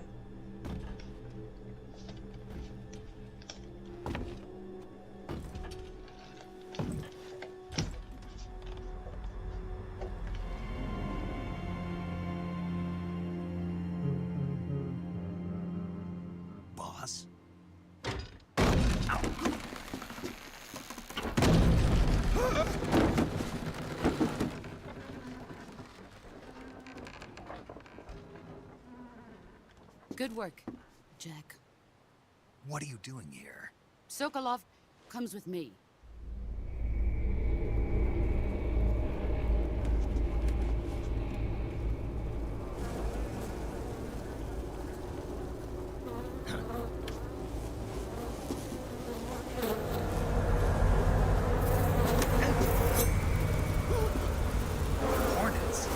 Boss? Good work, Jack. What are you doing here? Sokolov comes with me. Hornets?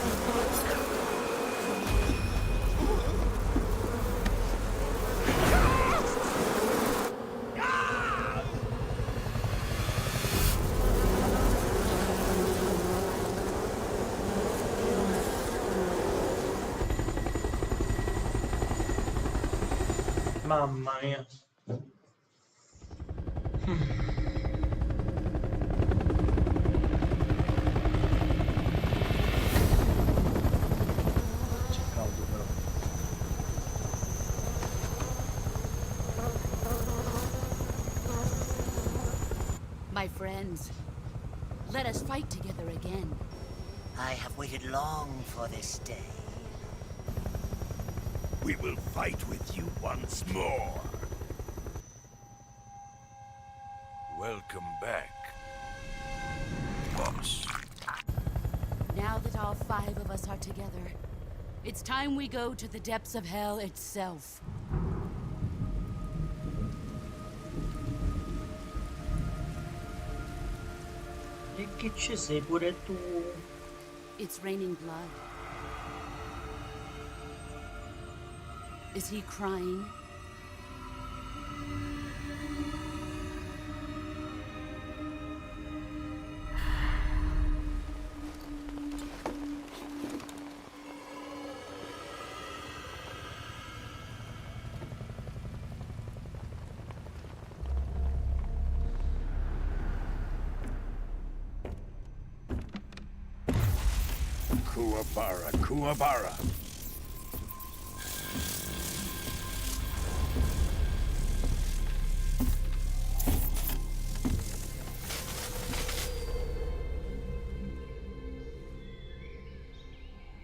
Mamma mia. C'è caldo però. My friends, let us fight together again. I have waited long for this day. We will fight with you once more. Welcome back, boss. Now that all 5 of us are together, it's time we go to the depths of hell itself. E che ci sei pure tu? It's raining blood. Is he crying? Kuwabara, Kuwabara.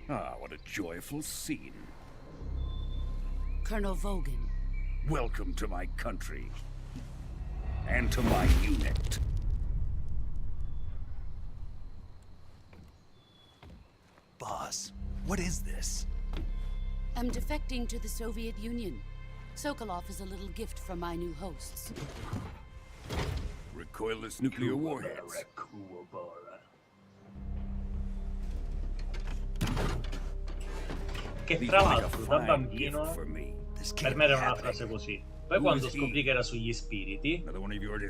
Ah, what a joyful scene. Colonel Vogan. Welcome to my country. And to my unit. Boss, what is this? I'm defecting to the Soviet Union. Sokolov is a little gift from my new hosts. Recoilless nuclear warheads. Che tra l'altro da bambino per me era una frase così. Poi quando scoprì che era sugli spiriti,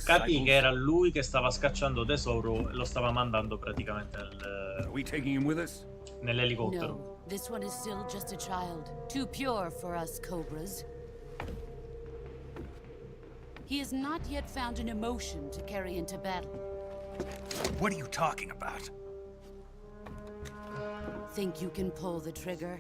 capì che era lui che stava scacciando tesoro e lo stava mandando praticamente nell'elicottero. No, this one is still just a child. Too pure for us Cobras. He has not yet found an emotion to carry into battle. What are you talking about? Think you can pull the trigger?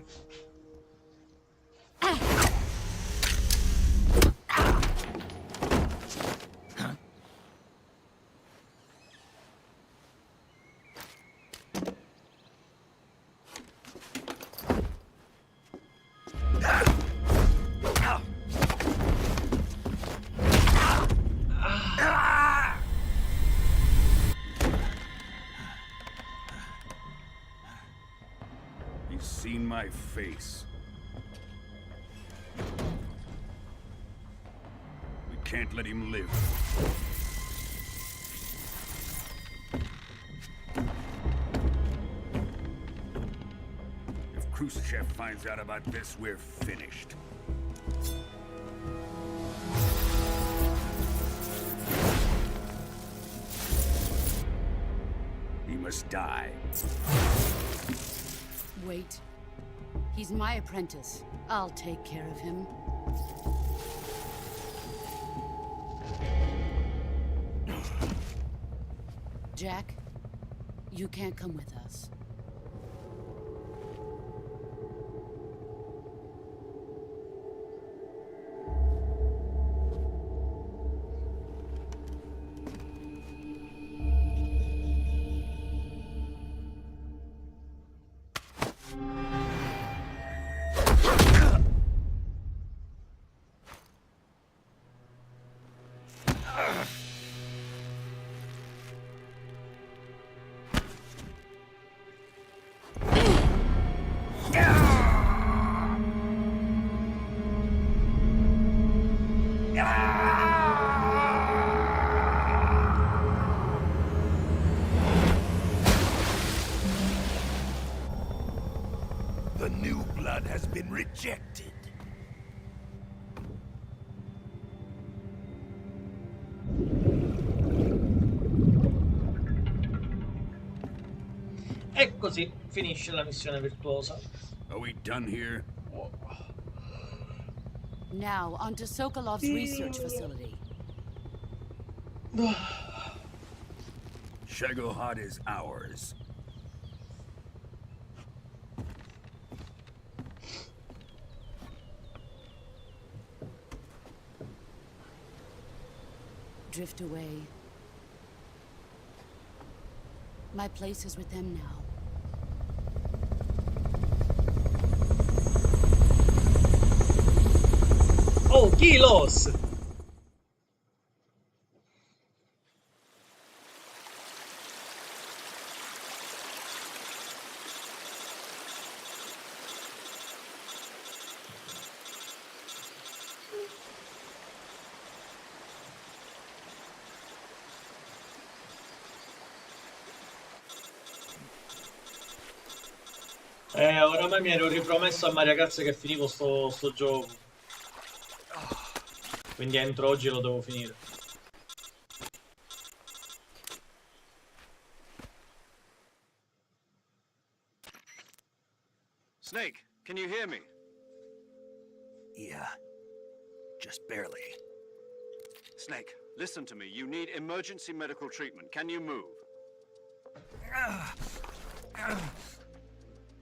He's seen my face. We can't let him live. If Khrushchev finds out about this, we're finished. die. Wait. He's my apprentice. I'll take care of him. Jack, you can't come with us. The new blood has been rejected. E così finisce la missione virtuosa. Are we done here? Now, onto Sokolov's research facility. Shagohod is ours. Drift away. My place is with them now. Oh, kilos! Oramai mi ero ripromesso a Maria Grazia che finivo sto gioco. Quindi entro oggi lo devo finire. Snake, can you hear me? Yeah, just barely. Snake, listen to me. You need emergency medical treatment. Can you move?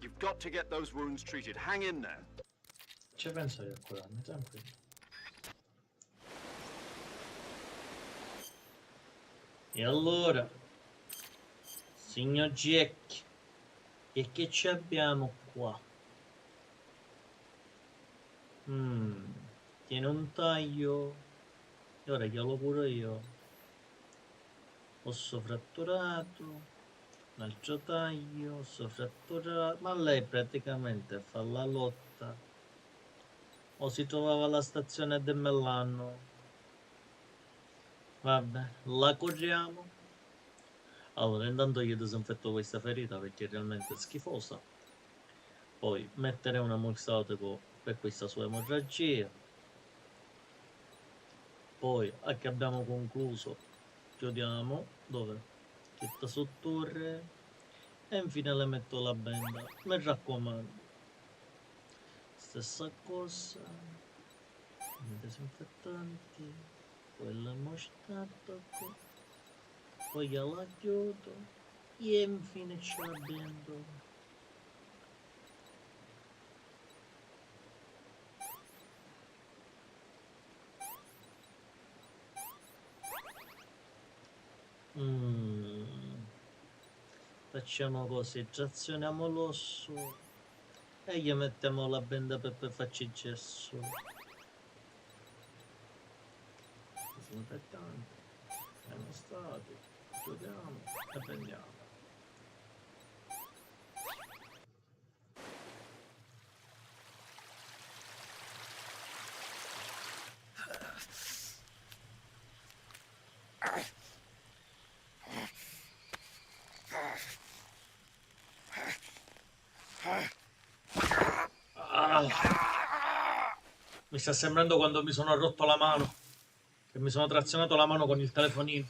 You've got to get those wounds treated. Hang in there. Ci penso io a curarmi, tranquillo. E allora, signor Jack, che ci abbiamo qua? Tiene un taglio. E ora glielo curo io. Osso fratturato. Un altro taglio. Osso fratturato. Ma lei praticamente fa la lotta. O si trovava alla stazione del Mellano. Vabbè, la curiamo. Allora, intanto io disinfetto questa ferita perché è realmente schifosa. Poi metterei un amoxicillin per questa sua emorragia. Poi, a che abbiamo concluso, chiudiamo. Dove? Chietta su torre. E infine le metto la benda. Mi raccomando. Stessa cosa. I disinfettanti. Quella mostarda qua. Poi la chiudo. E infine ci abbiamo. Facciamo così, trazioniamo l'osso e gli mettiamo la benda per farci il gesso. Disinfettante, siamo stati, chiudiamo e prendiamo. Mi sta sembrando quando mi sono rotto la mano, che mi sono trazionato la mano con il telefonino.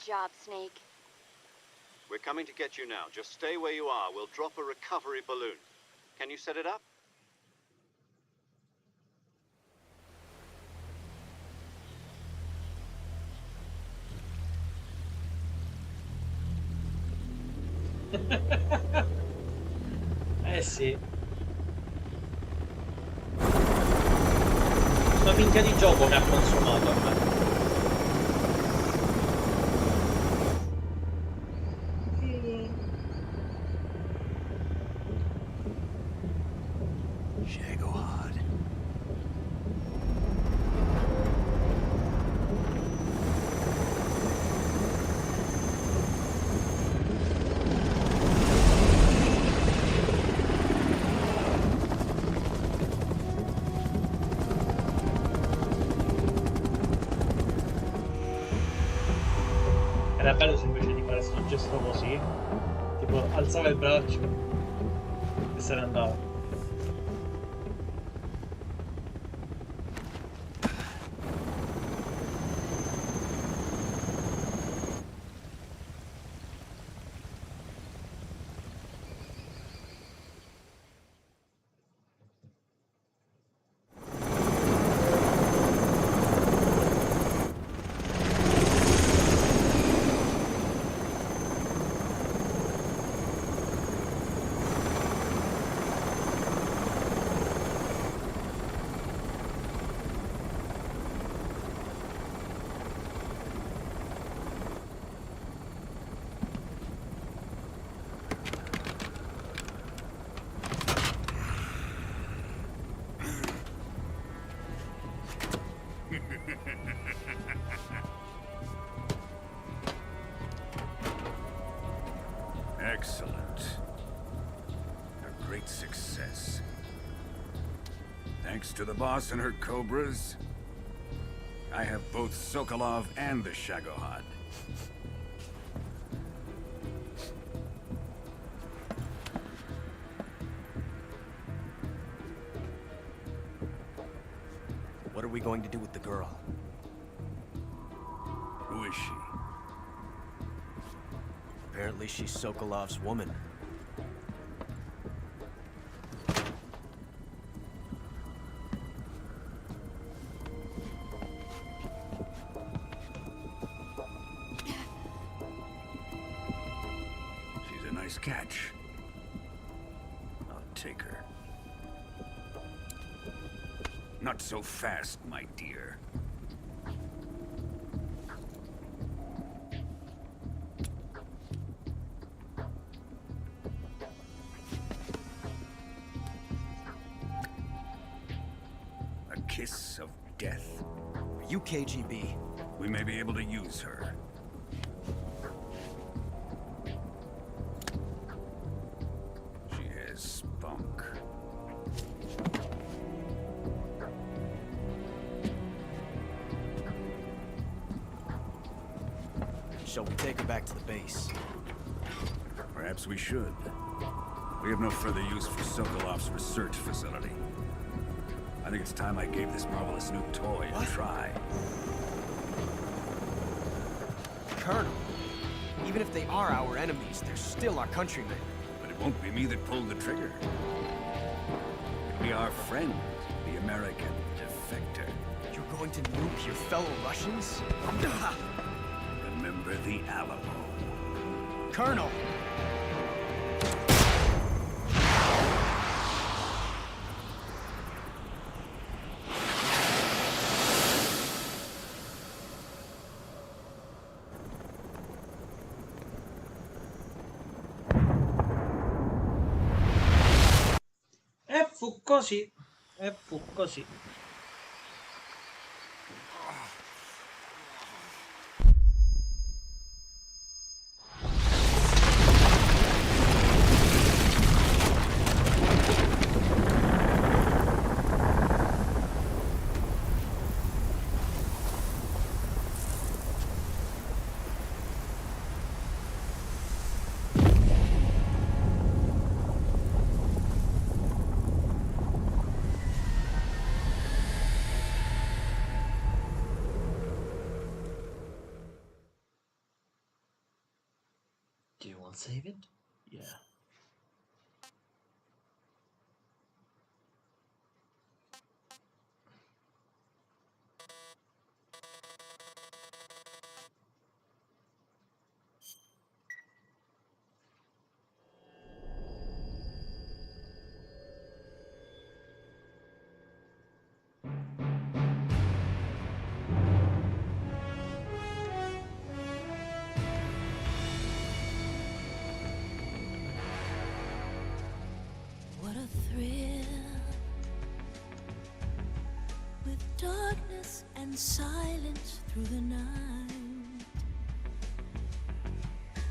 job, Snake. We're coming to get you now. Just stay where you are. We'll drop a recovery balloon. Can you set it up? Eh sì. Sta minchia di gioco mi ha consumato a me. Shagohod. Era bello se invece di fare sto gesto così, tipo alzava il braccio e se ne andava. Excellent. A great success. Thanks to the boss and her cobras, I have both Sokolov and the Shagohod. What are we going to do with the girl? Who is she? Apparently she's Sokolov's woman. She's a nice catch. I'll take her. Not so fast, my dear. A kiss of death? Are you KGB? We may be able to use her. She has spunk. Shall we take her back to the base? Perhaps we should. We have no further use for Sokolov's research facility. I think it's time I gave this marvelous new toy a try. Colonel, even if they are our enemies, they're still our countrymen. But it won't be me that pulled the trigger. It'll be our friend, the American defector. You're going to nuke your fellow Russians? Remember the Alamo. Colonel! E fu così. E fu così. I'll save it. Yeah. What a thrill, with darkness and silence through the night.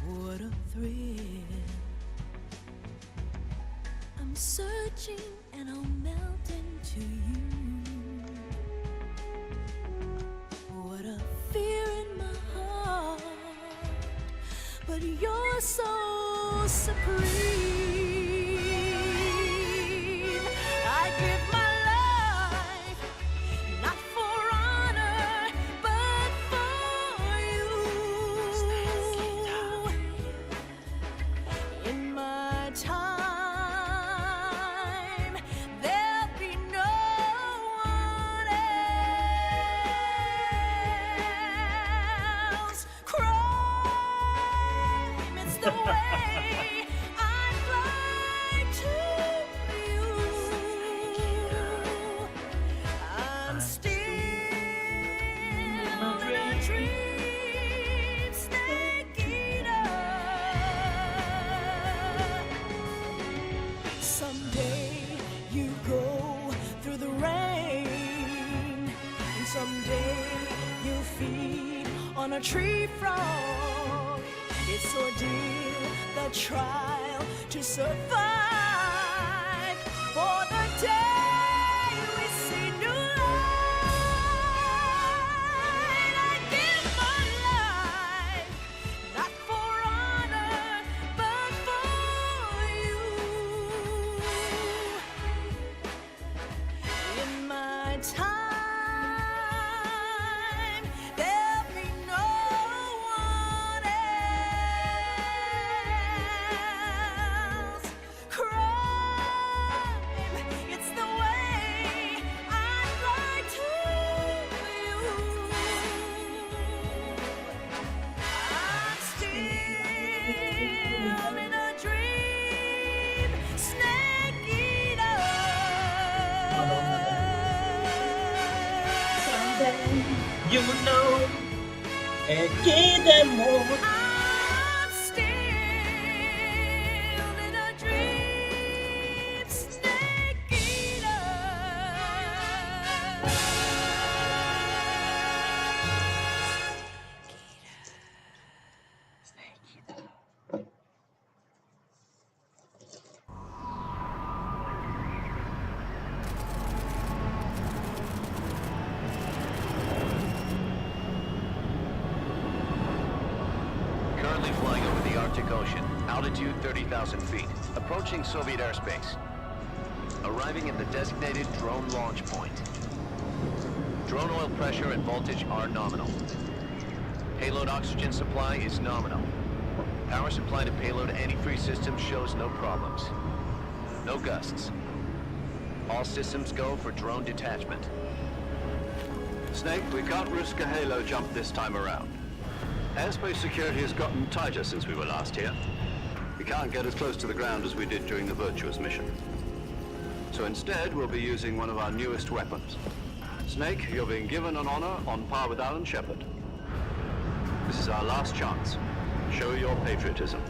What a thrill. I'm searching and I'll melt into you. What a fear in my heart, but you're so supreme. I give my life, not for honor, but for you. In my time, there'll be no one else. Crime, it's the way I'd like to you. I'm still in a dream, snake eater. Someday you go through the rain, and someday you feed on a tree frog. It's ordeal, the trial to survive for the day we see new light. I give my life, not for honor, but for you. In my time, there'll be no one else. Crime, it's the way I'd like to you. I'm still in a dream, snake eater. You know, quedemos. I'm still in a dream, snake eater. Currently flying over the Arctic Ocean, altitude 30,000 feet, approaching Soviet airspace. Arriving at the designated drone launch point. Drone oil pressure and voltage are nominal. Payload oxygen supply is nominal. Power supply to payload antifreeze system shows no problems. No gusts. All systems go for drone detachment. Snake, we can't risk a halo jump this time around. Airspace security has gotten tighter since we were last here. We can't get as close to the ground as we did during the Virtuous mission. So instead, we'll be using one of our newest weapons. Snake, you're being given an honor on par with Alan Shepard. This is our last chance. Show your patriotism.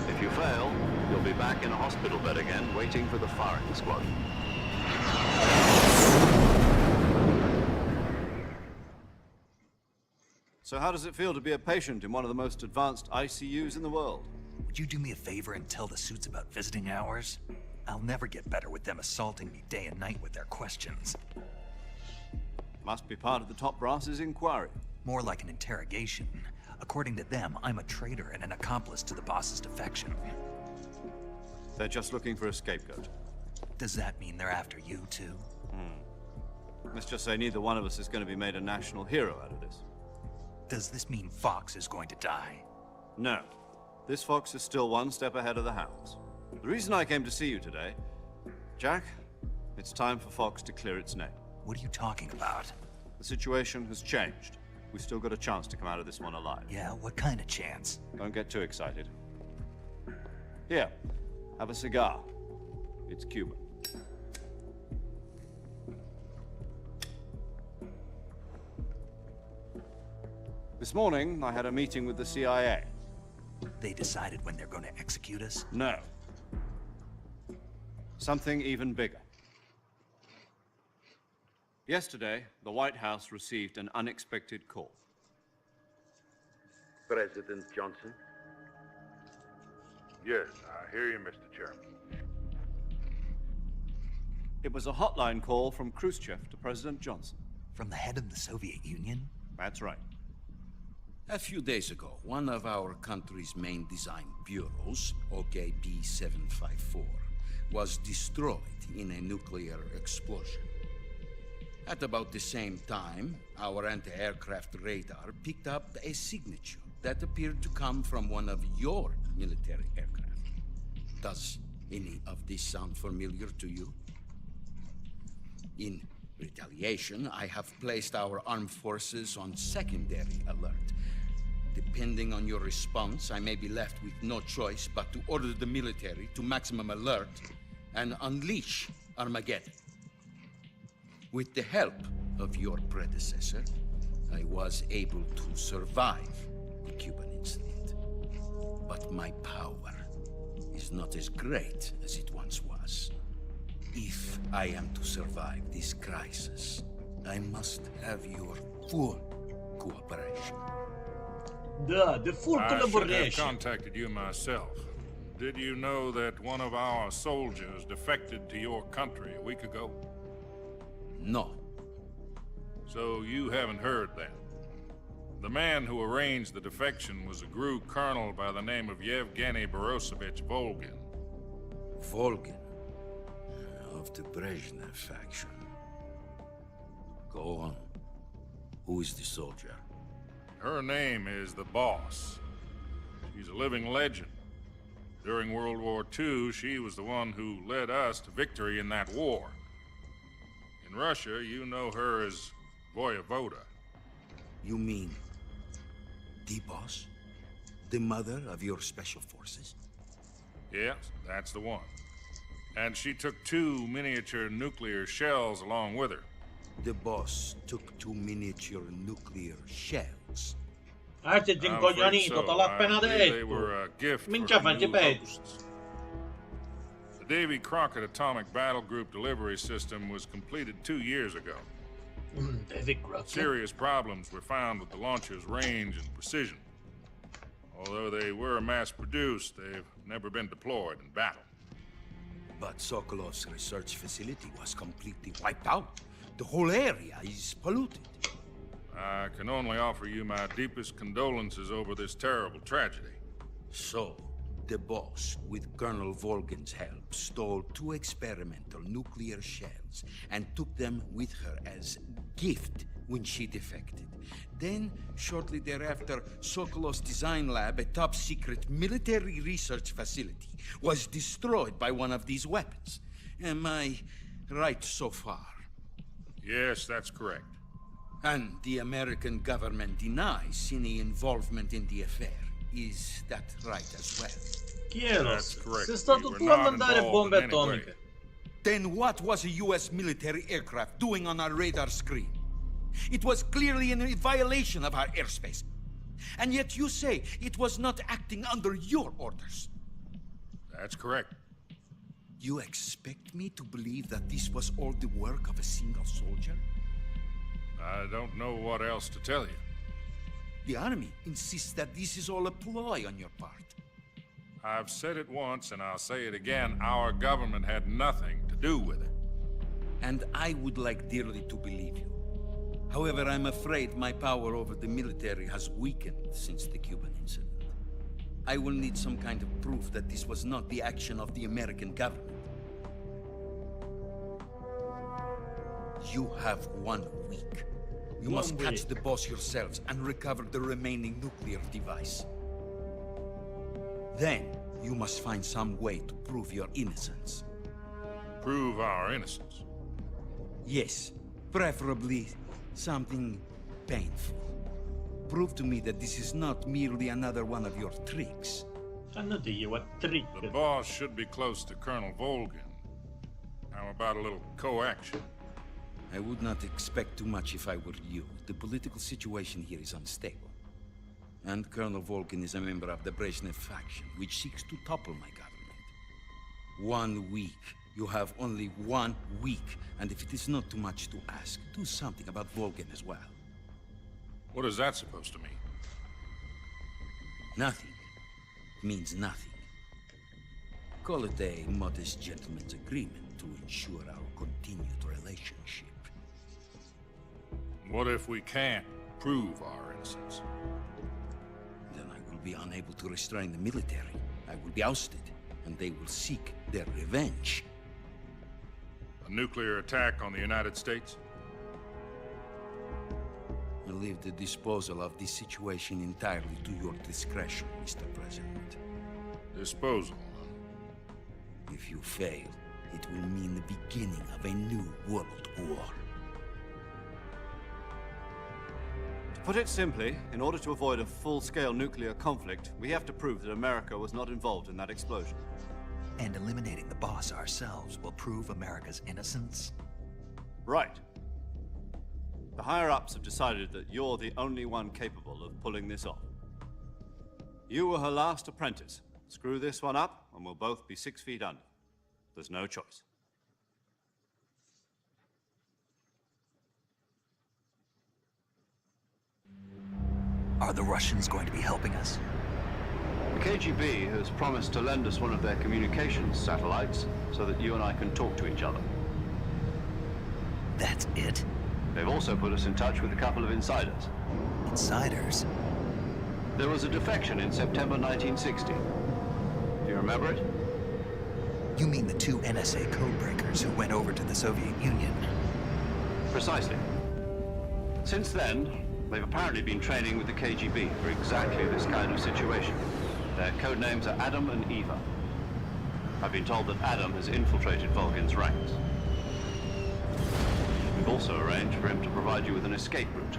If you fail, you'll be back in a hospital bed again, waiting for the firing squad. So how does it feel to be a patient in one of the most advanced ICUs in the world? Would you do me a favor and tell the suits about visiting hours? I'll never get better with them assaulting me day and night with their questions. Must be part of the top brass's inquiry. More like an interrogation. According to them, I'm a traitor and an accomplice to the boss's defection. They're just looking for a scapegoat. Does that mean they're after you, too? Let's just say neither one of us is going to be made a national hero out of this. Does this mean Fox is going to die? No. This fox is still one step ahead of the hounds. The reason I came to see you today, Jack, it's time for Fox to clear its name. What are you talking about? The situation has changed. We've still got a chance to come out of this one alive. Yeah, what kind of chance? Don't get too excited. Here, have a cigar. It's Cuban. This morning, I had a meeting with the CIA. They decided when they're going to execute us? No. Something even bigger. Yesterday, the White House received an unexpected call. President Johnson? Yes, I hear you, Mr. Chairman. It was a hotline call from Khrushchev to President Johnson. From the head of the Soviet Union? That's right. A few days ago, one of our country's main design bureaus, OKB 754, was destroyed in a nuclear explosion. At about the same time, our anti-aircraft radar picked up a signature that appeared to come from one of your military aircraft. Does any of this sound familiar to you? In retaliation, I have placed our armed forces on secondary alert. Depending on your response, I may be left with no choice but to order the military to maximum alert and unleash Armageddon. With the help of your predecessor, I was able to survive the Cuban incident. But my power is not as great as it once was. If I am to survive this crisis, I must have your full cooperation. The full I should have collaboration. contacted you myself. Did you know that one of our soldiers defected to your country a week ago? No. So you haven't heard then. The man who arranged the defection was a GRU colonel by the name of Yevgeny Borosovich Volgin. Volgin, of the Brezhnev faction. Go on. Who is the soldier? Her name is the Boss. She's a living legend. During World War II, she was the one who led us to victory in that war. In Russia, you know her as Voyevoda. You mean the Boss? The mother of your special forces? Yes, that's the one. And she took 2 miniature nuclear shells along with her. The Boss took 2 miniature nuclear shells. Ti incoglionito, te l'ho appena They detto. were a gift Minchia, for her fatti new peggio. hosts. The Davy Crockett Atomic Battle Group delivery system was completed 2 years ago. Davy Crockett. Serious problems were found with the launcher's range and precision. Although they were mass-produced, they've never been deployed in battle. But Sokolov's research facility was completely wiped out. The whole area is polluted. I can only offer you my deepest condolences over this terrible tragedy. So, the Boss, with Colonel Volgin's help, stole 2 experimental nuclear shells and took them with her as gift when she defected. Then, shortly thereafter, Sokolov's design lab, a top-secret military research facility, was destroyed by one of these weapons. Am I right so far? Yes, that's correct. And the American government denies any involvement in the affair. Is that right as well? Chi è lo? That's correct. Sei stato We were tu a not mandare involved bombe in any way. atomiche. Then what was a U.S. military aircraft doing on our radar screen? It was clearly in violation of our airspace. And yet you say it was not acting under your orders. That's correct. You expect me to believe that this was all the work of a single soldier? I don't know what else to tell you. The army insists that this is all a ploy on your part. I've said it once, and I'll say it again. Our government had nothing to do with it. And I would like dearly to believe you. However, I'm afraid my power over the military has weakened since the Cuban incident. I will need some kind of proof that this was not the action of the American government. You have 1 week. You must catch the Boss yourselves and recover the remaining nuclear device. Then, you must find some way to prove your innocence. Prove our innocence. Yes, preferably something painful. Prove to me that this is not merely another one of your tricks. The boss should be close to Colonel Volgin. How about a little coaction? I would not expect too much if I were you. The political situation here is unstable. And Colonel Volgin is a member of the Brezhnev faction, which seeks to topple my government. 1 week. You have only 1 week. And if it is not too much to ask, do something about Volgin as well. What is that supposed to mean? Nothing. It means nothing. Call it a modest gentleman's agreement to ensure our continued relationship. What if we can't prove our innocence? Then I will be unable to restrain the military. I will be ousted, and they will seek their revenge. A nuclear attack on the United States? I leave the disposal of this situation entirely to your discretion, Mr. President. Disposal? If you fail, it will mean the beginning of a new world war. To put it simply, in order to avoid a full-scale nuclear conflict, we have to prove that America was not involved in that explosion. And eliminating the boss ourselves will prove America's innocence? Right. The higher-ups have decided that you're the only one capable of pulling this off. You were her last apprentice. Screw this one up, and we'll both be 6 feet under. There's no choice. Are the Russians going to be helping us? The KGB has promised to lend us one of their communications satellites so that you and I can talk to each other. That's it? They've also put us in touch with a couple of insiders. Insiders? There was a defection in September 1960. Do you remember it? You mean the 2 NSA codebreakers who went over to the Soviet Union? Precisely. Since then, they've apparently been training with the KGB for exactly this kind of situation. Their code names are Adam and Eva. I've been told that Adam has infiltrated Volgin's ranks. We've also arranged for him to provide you with an escape route.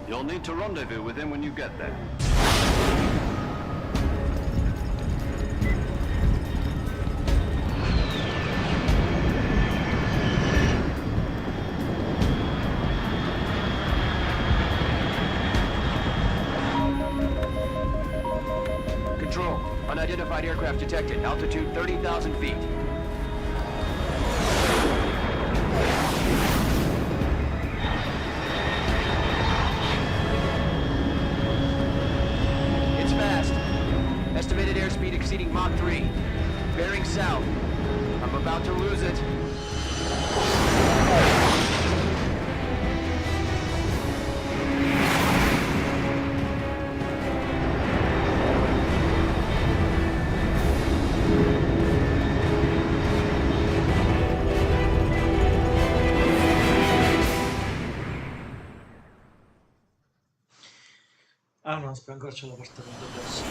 You'll need to rendezvous with him when you get there. Control, unidentified aircraft detected. Altitude 30,000 feet. It's fast. Estimated airspeed exceeding Mach 3. Bearing south. I'm about to lose it. Ah no, aspetta, ancora c'è la parte addosso.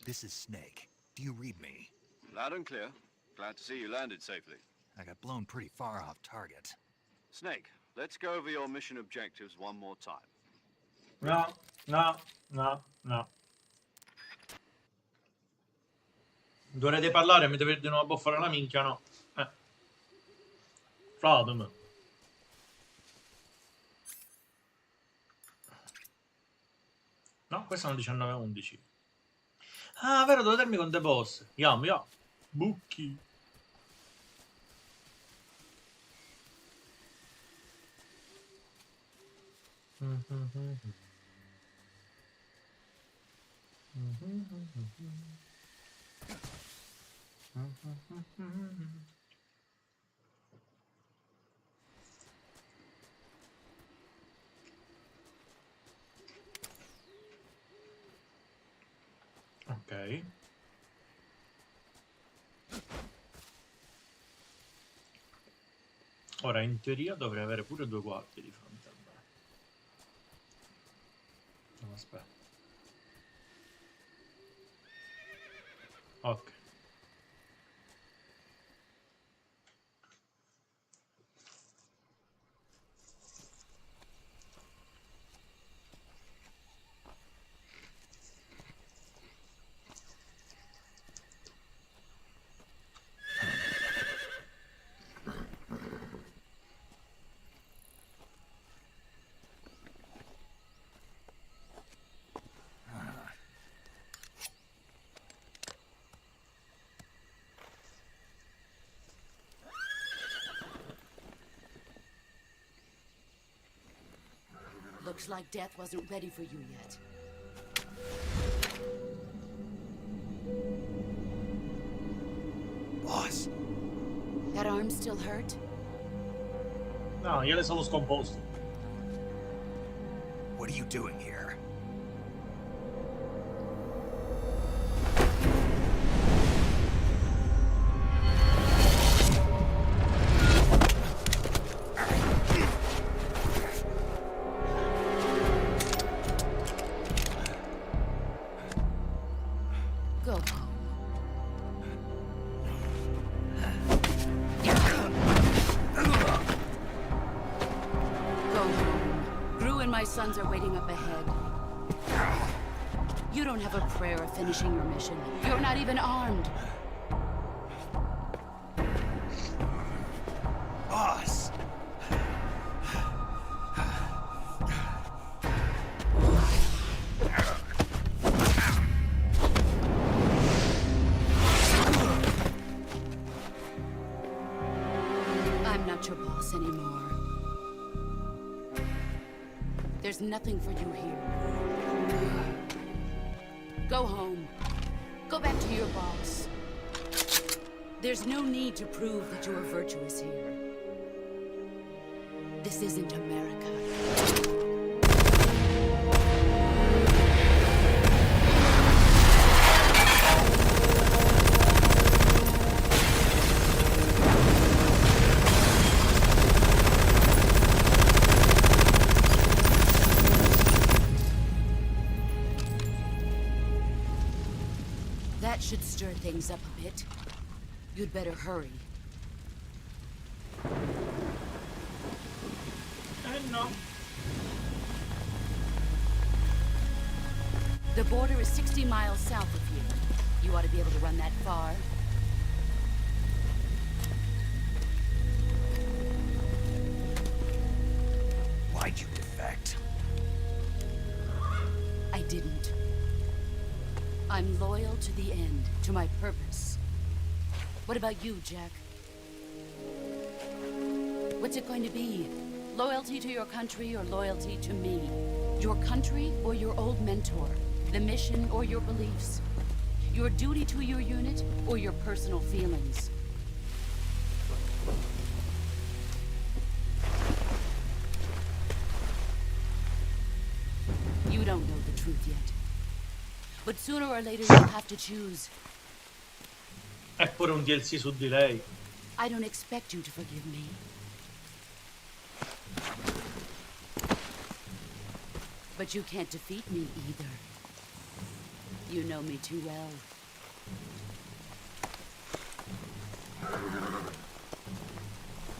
This is Snake. Do you read me? Loud and clear. Glad to see you landed safely. I got blown pretty far off target. Snake, let's go over your mission objectives one more time. No. Dovrete parlare, mi dovete di nuovo boffare la minchia, no? Fatemi. No, questo è un 19-11. Ah, vero, devo darmi con The Boss. Yam. Bucchi. Ok. Ora, in teoria dovrei avere pure 2 quarti di fronte a me. No, aspetta. Ok. Looks like death wasn't ready for you yet. Boss. That arm still hurt? No, io le sono scomposto. What are you doing here? Go home. Go home. Gru and my sons are waiting up ahead. You don't have a prayer of finishing your mission. You're not even armed. Boss. I'm not your boss anymore. There's nothing for you here. Go home. Go back to your boss. There's no need to prove that you are virtuous here. This isn't America. That should stir things up a bit. You'd better hurry. No. The border is 60 miles south of here. You ought to be able to run that far. Why'd you defect? I didn't. I'm loyal to the end, to my purpose. What about you, Jack? What's it going to be? Loyalty to your country or loyalty to me? Your country or your old mentor? The mission or your beliefs? Your duty to your unit or your personal feelings? You don't know the truth yet. But sooner or later you'll have to choose. È pure un DLC su di lei. I don't expect you to forgive me. But you can't defeat me either. You know me too well.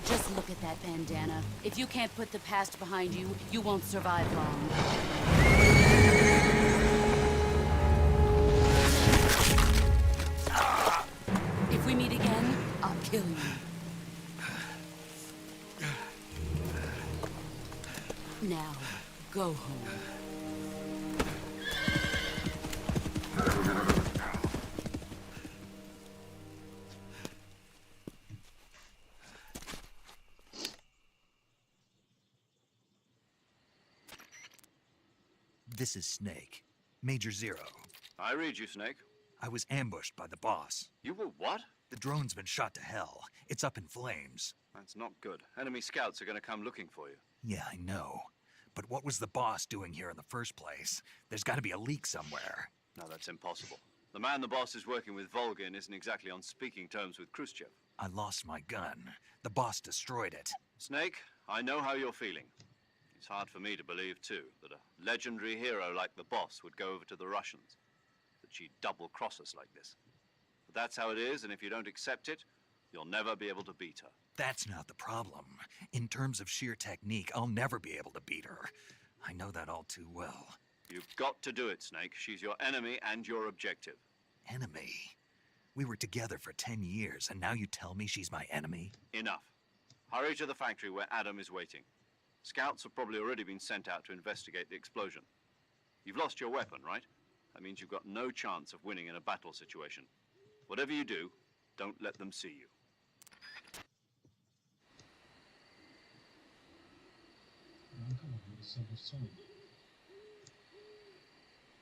Just look at that bandana. If you can't put the past behind you, you won't survive long. Go home. This is Snake. Major Zero. I read you, Snake. I was ambushed by the boss. You were what? The drone's been shot to hell. It's up in flames. That's not good. Enemy scouts are going to come looking for you. Yeah, I know. But what was the boss doing here in the first place? There's got to be a leak somewhere. No, that's impossible. The man the boss is working with, Volgin, isn't exactly on speaking terms with Khrushchev. I lost my gun. The boss destroyed it. Snake, I know how you're feeling. It's hard for me to believe, too, that a legendary hero like the boss would go over to the Russians. That she'd double-cross us like this. But that's how it is, and if you don't accept it, you'll never be able to beat her. That's not the problem. In terms of sheer technique, I'll never be able to beat her. I know that all too well. You've got to do it, Snake. She's your enemy and your objective. Enemy? We were together for 10 years, and now you tell me she's my enemy? Enough. Hurry to the factory where Adam is waiting. Scouts have probably already been sent out to investigate the explosion. You've lost your weapon, right? That means you've got no chance of winning in a battle situation. Whatever you do, don't let them see you.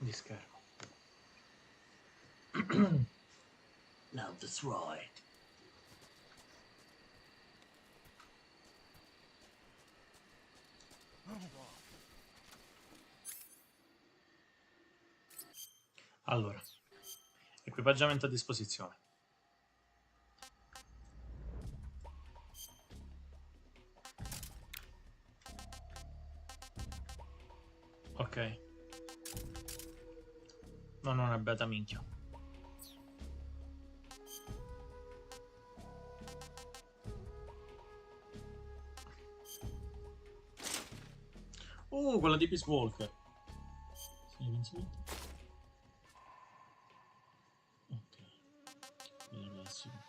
Di schermo. No, that's right. Allora, equipaggiamento a disposizione. Ok. No, non è beta, minchia. Quella di Peace Walker. Sì, ok. Quella classica.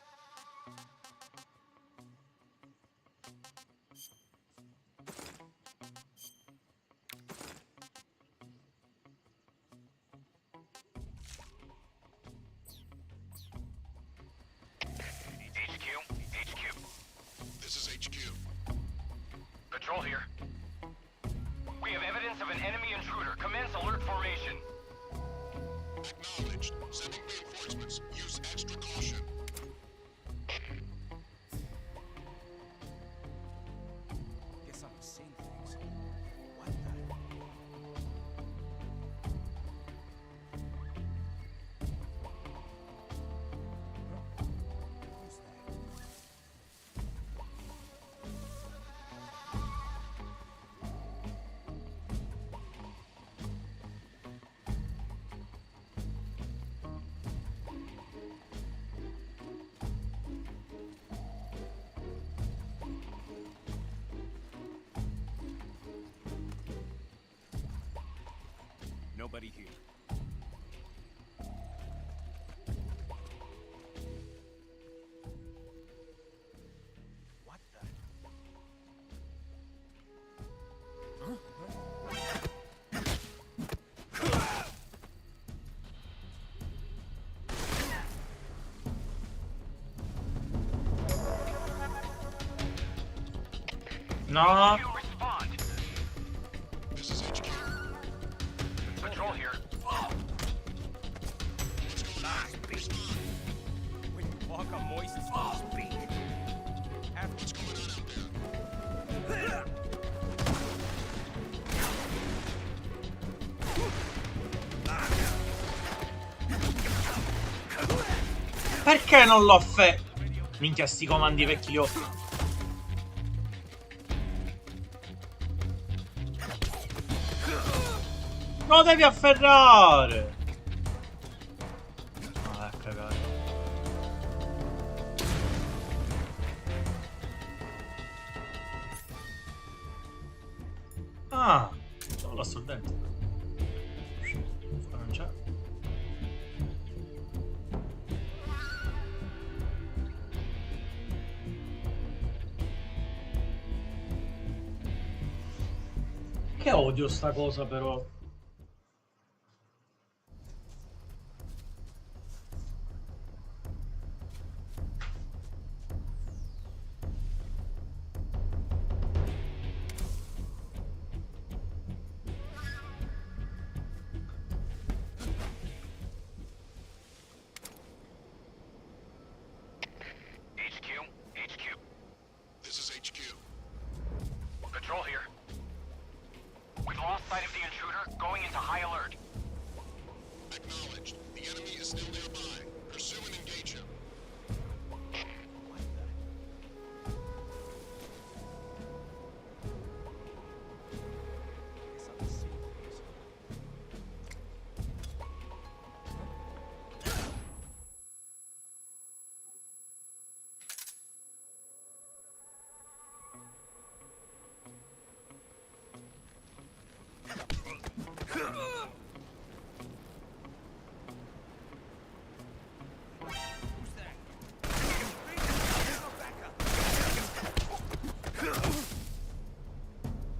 HQ. This is HQ. Patrol here. We have evidence of an enemy intruder. Commence alert formation. Acknowledged. Sending reinforcements. Use extra caution. Guess I'm seeing things. What the? Who's that? Nobody here. What the? No. This is HQ. Patrol here. When you walk on moist, it's supposed to speak. What's going on out there? Perché non l'ho minchia, sti comandi vecchi li ho. Lo devi afferrare! Ah, cagare. Ah, c'ho là sul dentro. Non c'è. Che odio sta cosa però. HQ. This is HQ. Patrol here. We've lost sight of the intruder, going into high alert. Acknowledged. The enemy is still nearby. Pursue and engage him.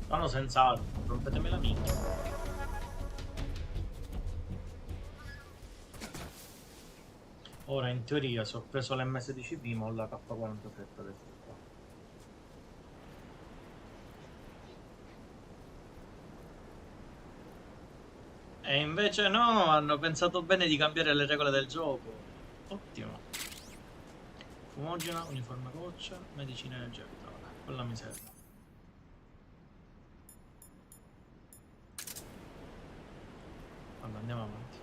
Vanno senza armi, rompetemi la minchia. Ora in teoria se ho preso l'MSDCB molla K47 adesso qua. E invece no, hanno pensato bene di cambiare le regole del gioco. Ottimo. Fumogena, uniforme goccia, medicina e energia vitale. Quella mi serve. Allora, andiamo avanti.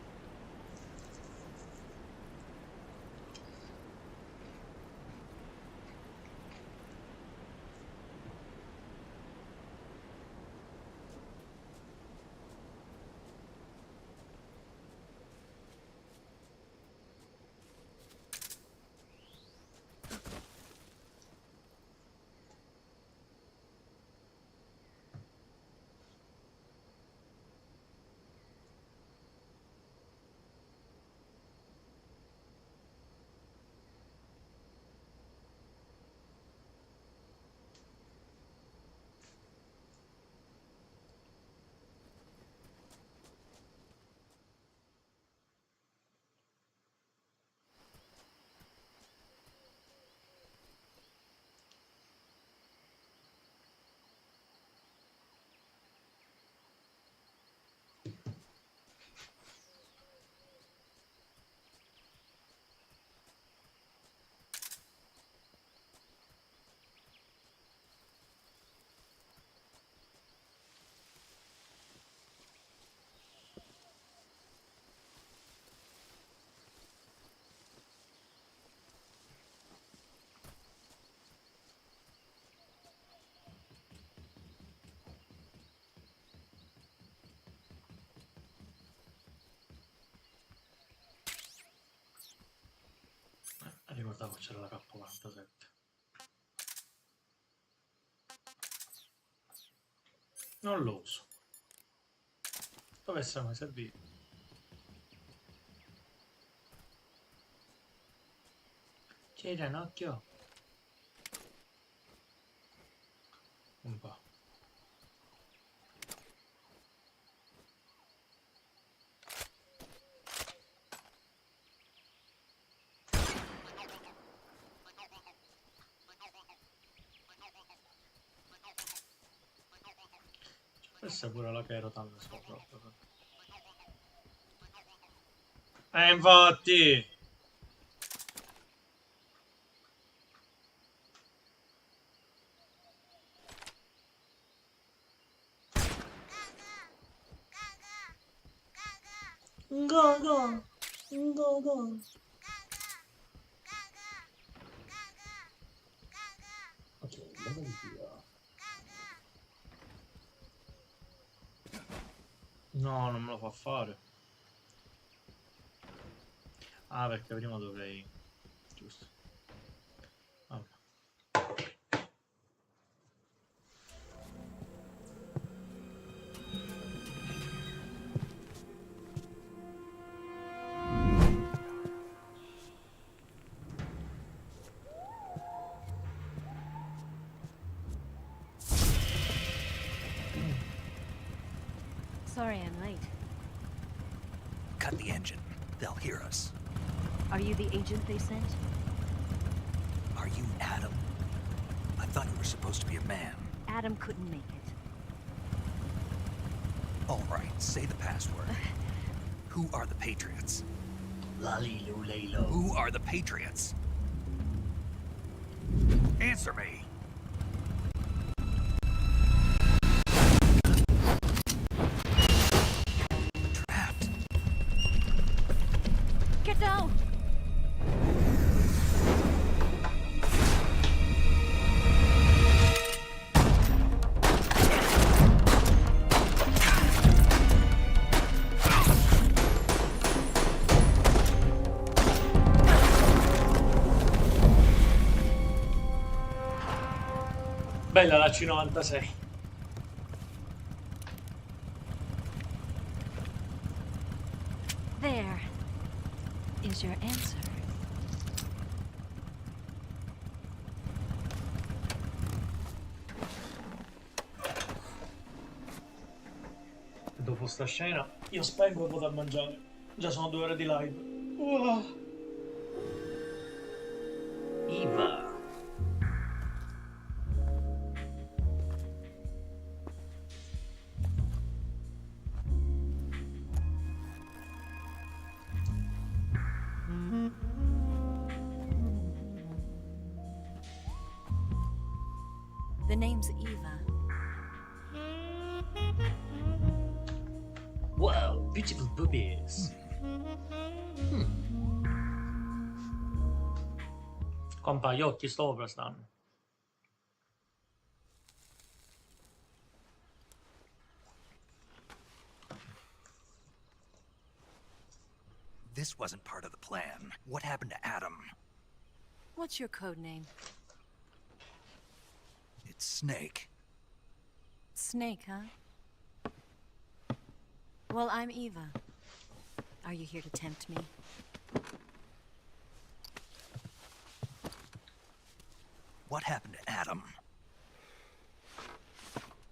Ricordavo c'era la K47. Non lo uso. Dovesse mai servire. C'è Ranocchio. Un po'. Questa è pure la che ero tanto sopra. Infatti! Go go! Go go! Ok, andiamo di via. No, non me lo fa fare. Ah, perché prima dovrei... Giusto. Vabbè. Sorry I'm late. Cut the engine. They'll hear us. Are you the agent they sent? Are you Adam? I thought you were supposed to be a man. Adam couldn't make it. All right, say the password. Who are the Patriots? Lalilu Laylo. Who are the Patriots? Answer me. Trapped. Get down! Bella la C96. There is your answer. E dopo sta scena io spengo e vado a mangiare. Già sono 2 ore di live. Eva. The name's Eva. Wow, beautiful boobies. Compa, gli occhi sopra stanno. This wasn't part of the plan. What happened to Adam? What's your code name? It's Snake. Snake, huh? Well, I'm Eva. Are you here to tempt me? What happened to Adam?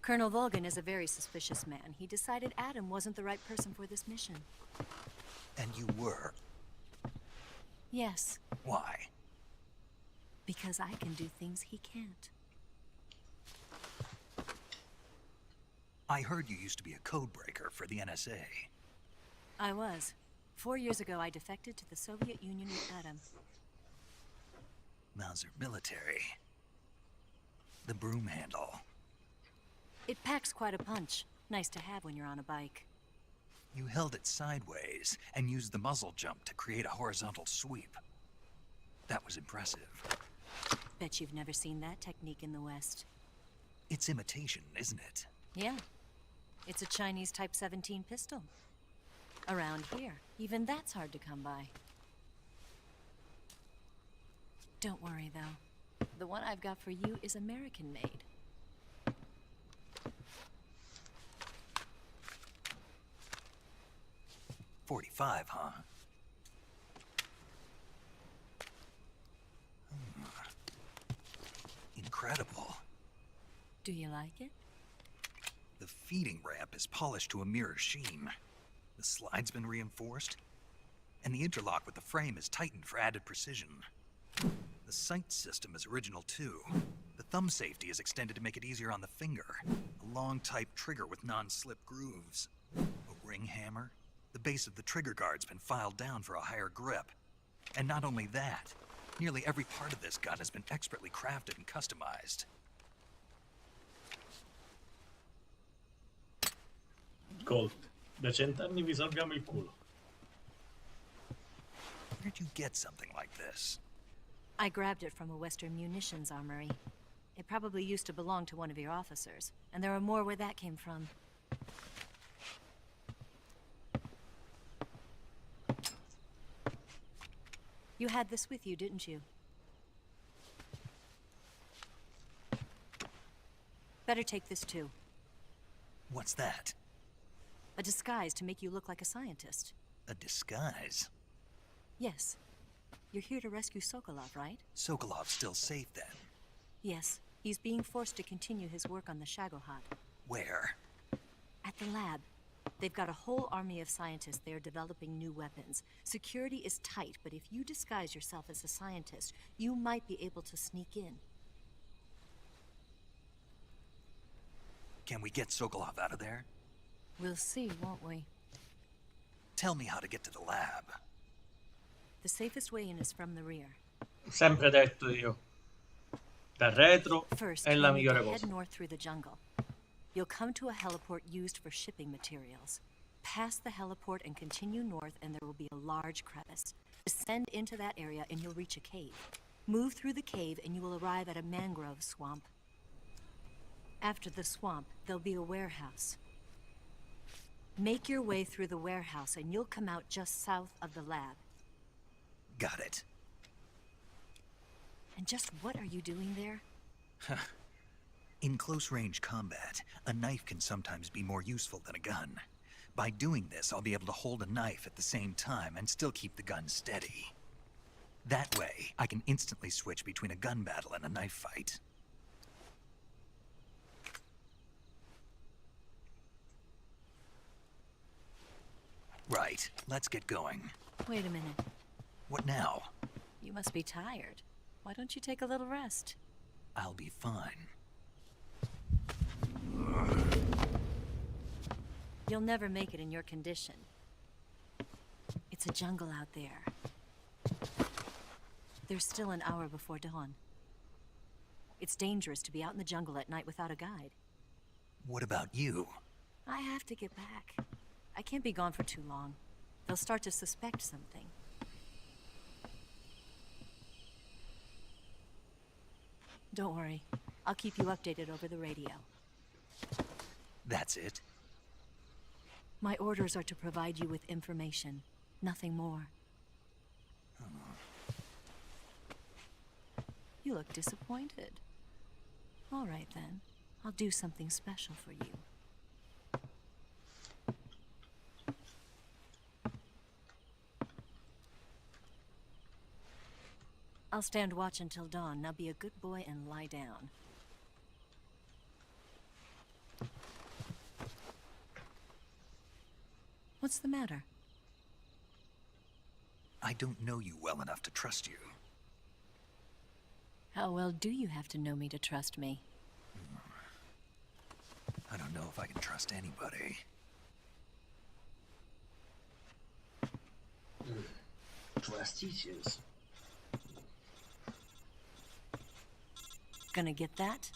Colonel Volgin is a very suspicious man. He decided Adam wasn't the right person for this mission. And you were? Yes, Why? because I can do things he can't. I heard you used to be a codebreaker for the NSA. I was. 4 years ago, I defected to the Soviet Union with Adam. Mauser military. The broom handle. It packs quite a punch. Nice to have when you're on a bike. You held it sideways and used the muzzle jump to create a horizontal sweep. That was impressive. Bet you've never seen that technique in the West. It's imitation, isn't it? Yeah. It's a Chinese Type 17 pistol. Around here, even that's hard to come by. Don't worry, though. The one I've got for you is American-made. .45, huh? Incredible. Do you like it? The feeding ramp is polished to a mirror sheen. The slide's been reinforced, and the interlock with the frame is tightened for added precision. The sight system is original too. The thumb safety is extended to make it easier on the finger. A long type trigger with non-slip grooves. A ring hammer. The base of the trigger guard's been filed down for a higher grip. And not only that, nearly every part of this gun has been expertly crafted and customized. Colt, da 100 anni vi salviamo il culo. Where'd you get something like this? I grabbed it from a Western munitions armory. It probably used to belong to one of your officers, and there are more where that came from. You had this with you, didn't you? Better take this too. What's that? A disguise to make you look like a scientist. A disguise? Yes. You're here to rescue Sokolov, right? Sokolov's still safe then? Yes. He's being forced to continue his work on the Shagohod. Where? At the lab. They've got a whole army of scientists there developing new weapons. Security is tight, but if you disguise yourself as a scientist, you might be able to sneak in. Can we get Sokolov out of there? We'll see, won't we? Tell me how to get to the lab. The safest way in is from the rear. Sempre detto io. Dal retro First, è la you'll need migliore to head cosa. north through the jungle. You'll come to a heliport used for shipping materials. Pass the heliport and continue north, and there will be a large crevice. Descend into that area, and you'll reach a cave. Move through the cave, and you will arrive at a mangrove swamp. After the swamp, there'll be a warehouse. Make your way through the warehouse, and you'll come out just south of the lab. Got it. And just what are you doing there? In close-range combat, a knife can sometimes be more useful than a gun. By doing this, I'll be able to hold a knife at the same time and still keep the gun steady. That way, I can instantly switch between a gun battle and a knife fight. Right, let's get going. Wait a minute. What now? You must be tired. Why don't you take a little rest? I'll be fine. You'll never make it in your condition. It's a jungle out there. There's still an hour before dawn. It's dangerous to be out in the jungle at night without a guide. What about you? I have to get back. I can't be gone for too long. They'll start to suspect something. Don't worry. I'll keep you updated over the radio. That's it? My orders are to provide you with information. Nothing more. You look disappointed. All right, then. I'll do something special for you. I'll stand watch until dawn. Now be a good boy and lie down. What's the matter? I don't know you well enough to trust you. How well do you have to know me to trust me? I don't know if I can trust anybody. Trust issues. Gonna get that?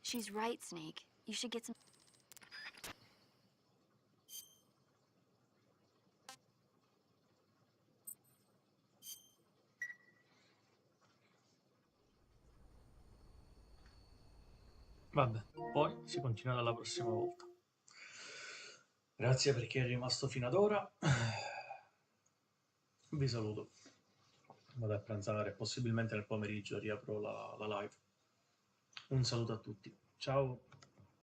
She's right, Snake. You should get some... Vabbè, poi si continua dalla prossima volta. Grazie per chi è rimasto fino ad ora. Vi saluto. Vado a pranzare, possibilmente nel pomeriggio riapro la live. Un saluto a tutti. Ciao.